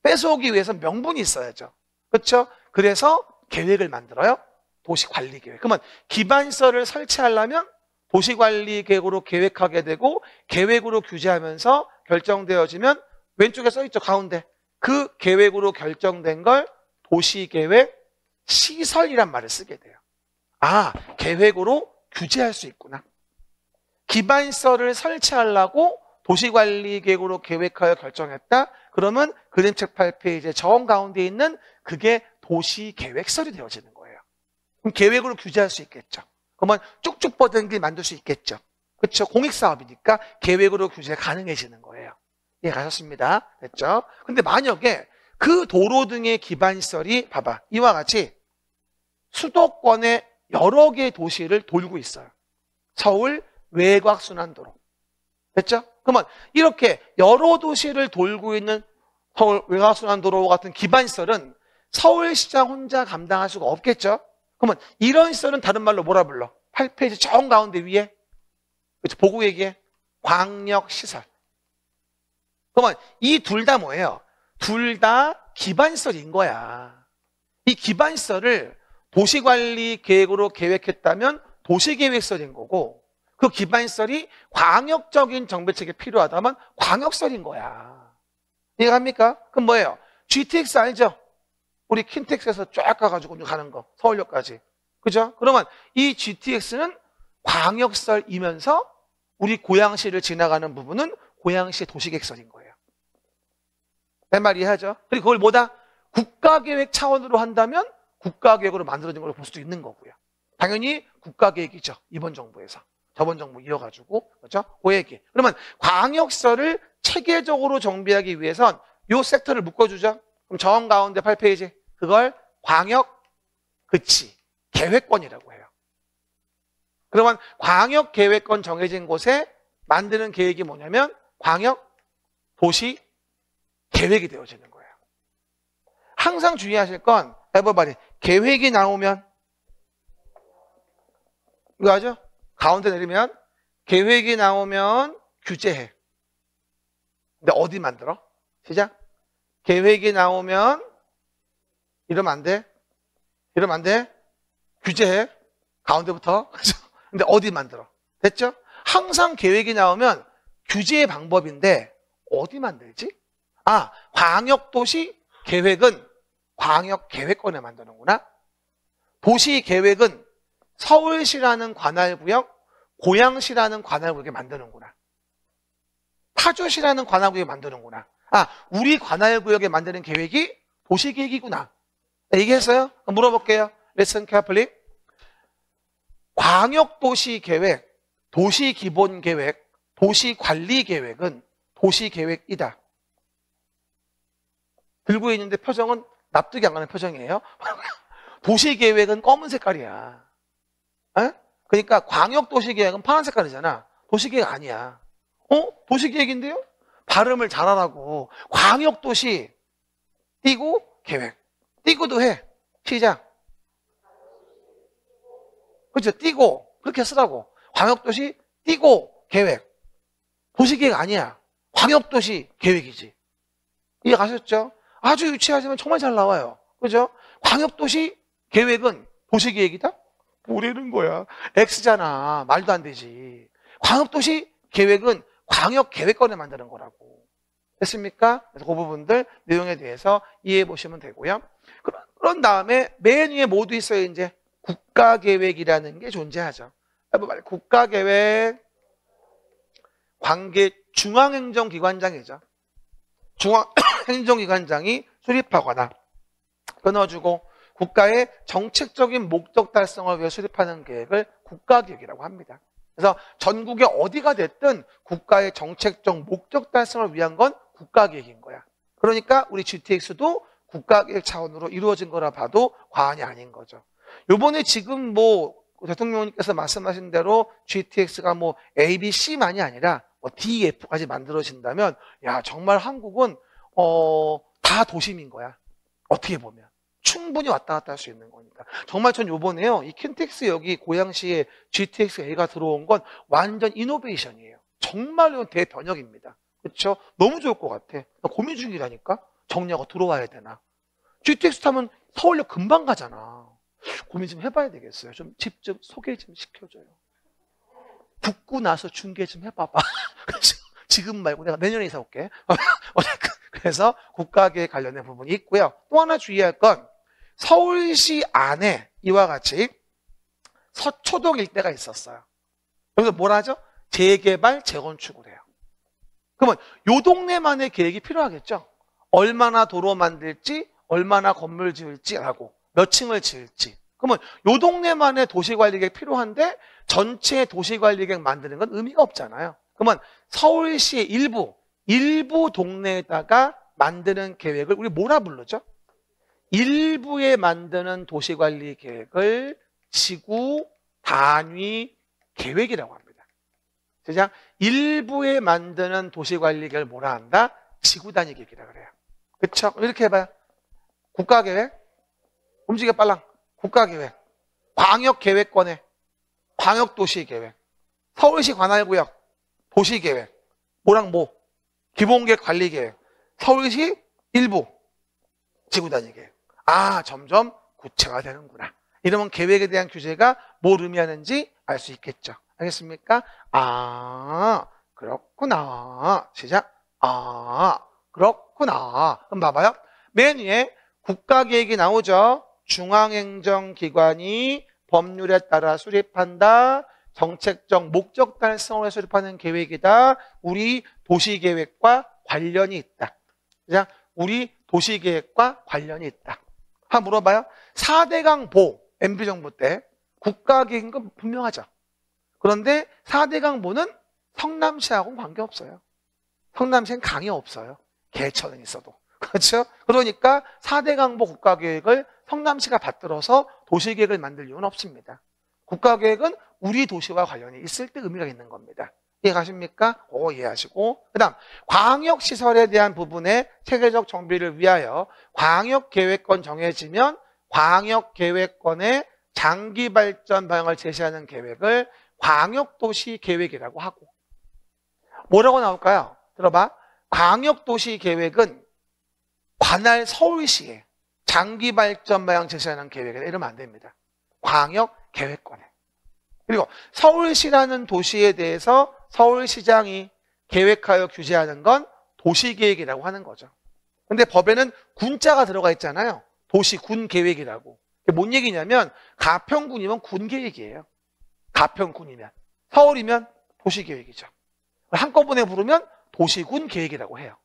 뺏어오기 위해서 명분이 있어야죠. 그렇죠? 그래서 계획을 만들어요. 도시관리계획. 그러면 기반시설을 설치하려면 도시관리계획으로 계획하게 되고 계획으로 규제하면서 결정되어지면 왼쪽에 써있죠. 가운데. 그 계획으로 결정된 걸 도시계획 시설이란 말을 쓰게 돼요. 아, 계획으로 규제할 수 있구나. 기반시설을 설치하려고 도시관리계획으로 계획하여 결정했다. 그러면 그림책 8페이지의 정 가운데 있는 그게 도시계획설이 되어지는 거예요. 그럼 계획으로 규제할 수 있겠죠. 그러면 쭉쭉 뻗은 길 만들 수 있겠죠. 그렇죠? 공익사업이니까 계획으로 규제 가능해지는 거예요. 예, 가셨습니다. 됐죠? 근데 만약에 그 도로 등의 기반시설이 봐봐. 이와 같이 수도권의 여러 개의 도시를 돌고 있어요. 서울 외곽순환도로. 됐죠? 그러면 이렇게 여러 도시를 돌고 있는 서울 외곽순환도로 같은 기반시설은 서울시장 혼자 감당할 수가 없겠죠? 그러면 이런 시설은 다른 말로 뭐라 불러? 8페이지 정 가운데 위에 그렇죠? 보고 얘기해. 광역시설. 그러면 이 둘 다 뭐예요? 둘 다 기반시설인 거야. 이 기반시설을 도시관리 계획으로 계획했다면 도시계획설인 거고 그 기반시설이 광역적인 정비책이 필요하다면 광역설인 거야. 이해갑니까? 그럼 뭐예요? GTX 알죠? 우리 킨텍스에서 쫙 가가지고 가는 거 서울역까지. 그죠? 그러면 이 GTX는 광역설이면서 우리 고양시를 지나가는 부분은 고양시 도시계획설인 거예요. 내 말 이해하죠? 그리고 그걸 뭐다? 국가계획 차원으로 한다면 국가계획으로 만들어진 걸로 볼 수도 있는 거고요. 당연히 국가계획이죠. 이번 정부에서. 저번 정부 이어가지고. 그렇죠? 그 얘기. 그러면 광역시설을 체계적으로 정비하기 위해선 요 섹터를 묶어주죠. 그럼 정 가운데 8페이지. 그걸 광역, 그치. 계획권이라고 해요. 그러면 광역계획권 정해진 곳에 만드는 계획이 뭐냐면 광역, 도시, 계획이 되어지는 거예요. 항상 주의하실 건 everybody 계획이 나오면 이거 하죠? 가운데 내리면 계획이 나오면 규제해. 근데 어디 만들어? 시작. 계획이 나오면 이러면 안 돼. 이러면 안 돼. 규제해. 가운데부터. 근데 어디 만들어? 됐죠? 항상 계획이 나오면 규제의 방법인데 어디 만들지? 아, 광역도시 계획은 광역계획권에 만드는구나. 도시계획은 서울시라는 관할구역, 고양시라는 관할구역에 만드는구나. 파주시라는 관할구역에 만드는구나. 아, 우리 관할구역에 만드는 계획이 도시계획이구나. 얘기했어요? 물어볼게요. Listen carefully. 광역도시계획, 도시기본계획, 도시관리계획은 도시계획이다. 들고 있는데 표정은 납득이 안 가는 표정이에요. 도시계획은 검은 색깔이야. 에? 그러니까 광역도시계획은 파란 색깔이잖아. 도시계획 아니야. 도시계획인데요? 발음을 잘하라고. 광역도시 띄고 계획. 띄고도 해. 시작. 그렇죠? 띄고 그렇게 쓰라고. 광역도시 띄고 계획. 도시계획 아니야. 광역도시 계획이지. 이해 가셨죠? 아주 유치하지만 정말 잘 나와요. 그죠? 광역도시 계획은 도시계획이다? 뭐라는 거야? X잖아. 말도 안 되지. 광역도시 계획은 광역계획권에 만드는 거라고. 됐습니까? 그래서 그 부분들 내용에 대해서 이해해 보시면 되고요. 그런 다음에 맨 위에 모두 있어요. 이제 국가계획이라는 게 존재하죠. 국가계획 관계 중앙행정기관장이죠. 중앙행정기관장이 수립하거나 끊어주고 국가의 정책적인 목적 달성을 위해 수립하는 계획을 국가계획이라고 합니다. 그래서 전국에 어디가 됐든 국가의 정책적 목적 달성을 위한 건 국가계획인 거야. 그러니까 우리 GTX도 국가계획 차원으로 이루어진 거라 봐도 과언이 아닌 거죠. 요번에 지금 뭐 대통령님께서 말씀하신 대로 GTX가 뭐 A, B, C만이 아니라 뭐 D, F까지 만들어진다면 야 정말 한국은 다 도심인 거야. 어떻게 보면. 충분히 왔다 갔다 할 수 있는 거니까. 정말 전 요번에요. 이 킨텍스 여기 고양시에 GTX A가 들어온 건 완전 이노베이션이에요. 정말로 대변혁입니다. 그렇죠? 너무 좋을 것 같아. 나 고민 중이라니까. 정리하고 들어와야 되나? GTX 타면 서울역 금방 가잖아. 고민 좀 해봐야 되겠어요. 좀 집 좀 소개 좀 시켜줘요. 붙고 나서 중계 좀 해봐봐. 지금 말고 내가 내년에 이사 올게. 그래서 국가계획 관련된 부분이 있고요. 또 하나 주의할 건 서울시 안에 이와 같이 서초동 일대가 있었어요. 여기서 뭘 하죠? 재개발, 재건축을 해요. 그러면 요 동네만의 계획이 필요하겠죠? 얼마나 도로 만들지, 얼마나 건물 지을지라고, 몇 층을 지을지. 그러면 요 동네만의 도시관리계획 필요한데 전체 도시관리계획 만드는 건 의미가 없잖아요. 그러면 서울시의 일부 동네에다가 만드는 계획을 우리 뭐라 부르죠? 일부에 만드는 도시관리계획을 지구 단위 계획이라고 합니다. 그냥 일부에 만드는 도시관리계획을 뭐라 한다? 지구 단위 계획이라고 그래요. 그렇죠? 이렇게 해봐요. 국가계획, 움직여 빨랑. 국가계획, 광역계획권에 광역도시계획, 서울시 관할구역, 도시계획, 뭐랑 뭐, 기본계획 관리계획, 서울시 일부, 지구단위계획. 아, 점점 구체화되는구나. 이러면 계획에 대한 규제가 뭘 의미하는지 알 수 있겠죠. 알겠습니까? 아, 그렇구나. 시작. 아, 그렇구나. 그럼 봐봐요. 맨 위에 국가계획이 나오죠. 중앙행정기관이 법률에 따라 수립한다. 정책적 목적 달성을 위해 수립하는 계획이다. 우리 도시계획과 관련이 있다. 그냥 우리 도시계획과 관련이 있다. 한번 물어봐요. 4대강 보, MB정부 때 국가계획인 건 분명하죠. 그런데 4대강 보는 성남시하고는 관계없어요. 성남시엔 강이 없어요. 개천은 있어도. 그렇죠? 그러니까 4대강보 국가계획을 성남시가 받들어서 도시계획을 만들 이유는 없습니다. 국가계획은 우리 도시와 관련이 있을 때 의미가 있는 겁니다. 이해가십니까? 이해하시고. 그 다음 광역시설에 대한 부분의 체계적 정비를 위하여 광역계획권 정해지면 광역계획권의 장기발전 방향을 제시하는 계획을 광역도시계획이라고 하고, 뭐라고 나올까요? 들어봐. 광역도시계획은 관할 서울시에 장기발전 방향 제시하는 계획이다. 이러면 안 됩니다. 광역계획권에. 그리고 서울시라는 도시에 대해서 서울시장이 계획하여 규제하는 건 도시계획이라고 하는 거죠. 근데 법에는 군자가 들어가 있잖아요. 도시군계획이라고. 그게 뭔 얘기냐면 가평군이면 군계획이에요. 가평군이면. 서울이면 도시계획이죠. 한꺼번에 부르면 도시군계획이라고 해요.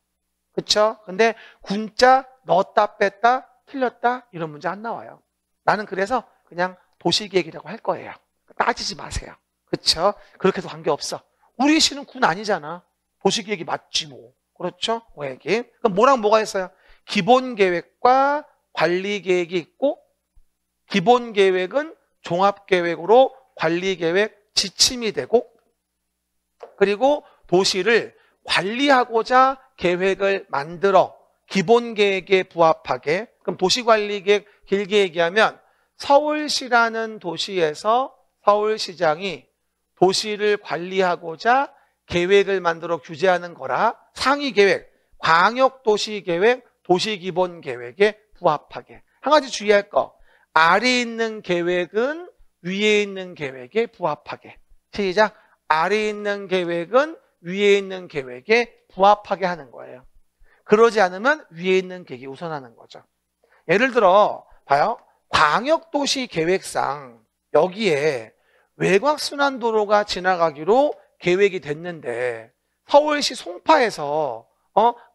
그렇죠? 근데 군자 넣었다 뺐다 틀렸다 이런 문제 안 나와요. 나는 그래서 그냥 도시계획이라고 할 거예요. 따지지 마세요. 그렇죠? 그렇게 해도 관계없어. 우리 시는 군 아니잖아. 도시계획이 맞지 뭐. 그렇죠? 얘기. 그럼 뭐랑 뭐가 있어요? 기본계획과 관리계획이 있고, 기본계획은 종합계획으로 관리계획 지침이 되고, 그리고 도시를 관리하고자 계획을 만들어 기본계획에 부합하게. 그럼 도시관리계획 길게 얘기하면 서울시라는 도시에서 서울시장이 도시를 관리하고자 계획을 만들어 규제하는 거라 상위계획, 광역도시계획, 도시기본계획에 부합하게. 한 가지 주의할 거, 아래에 있는 계획은 위에 있는 계획에 부합하게. 시작. 아래에 있는 계획은 위에 있는 계획에 부합하게 하는 거예요. 그러지 않으면 위에 있는 계획이 우선하는 거죠. 예를 들어 봐요. 광역도시 계획상 여기에 외곽순환도로가 지나가기로 계획이 됐는데 서울시 송파에서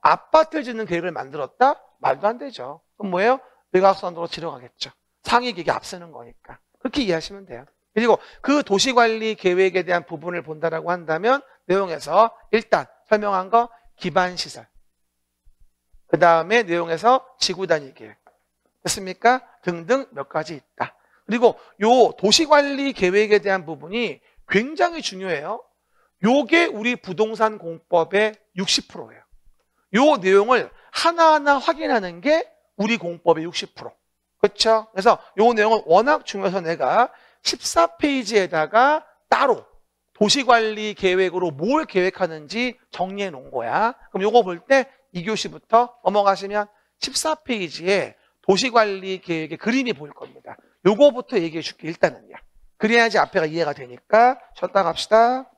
아파트를 짓는 계획을 만들었다? 말도 안 되죠. 그럼 뭐예요? 외곽순환도로 지나가겠죠. 상위 계획이 앞서는 거니까. 그렇게 이해하시면 돼요. 그리고 그 도시관리 계획에 대한 부분을 본다라고 한다면 내용에서 일단 설명한 거 기반시설, 그 다음에 내용에서 지구단위 계획 됐습니까? 등등 몇 가지 있다. 그리고 요 도시관리 계획에 대한 부분이 굉장히 중요해요. 요게 우리 부동산 공법의 60%예요. 요 내용을 하나하나 확인하는 게 우리 공법의 60%. 그렇죠? 그래서 요 내용은 워낙 중요해서 내가 14페이지에다가 따로 도시관리 계획으로 뭘 계획하는지 정리해 놓은 거야. 그럼 요거 볼 때 2교시부터 넘어가시면 14페이지에 도시관리 계획의 그림이 보일 겁니다. 요거부터 얘기해 줄게, 일단은요. 그래야지 앞에가 이해가 되니까 쉬었다 갑시다.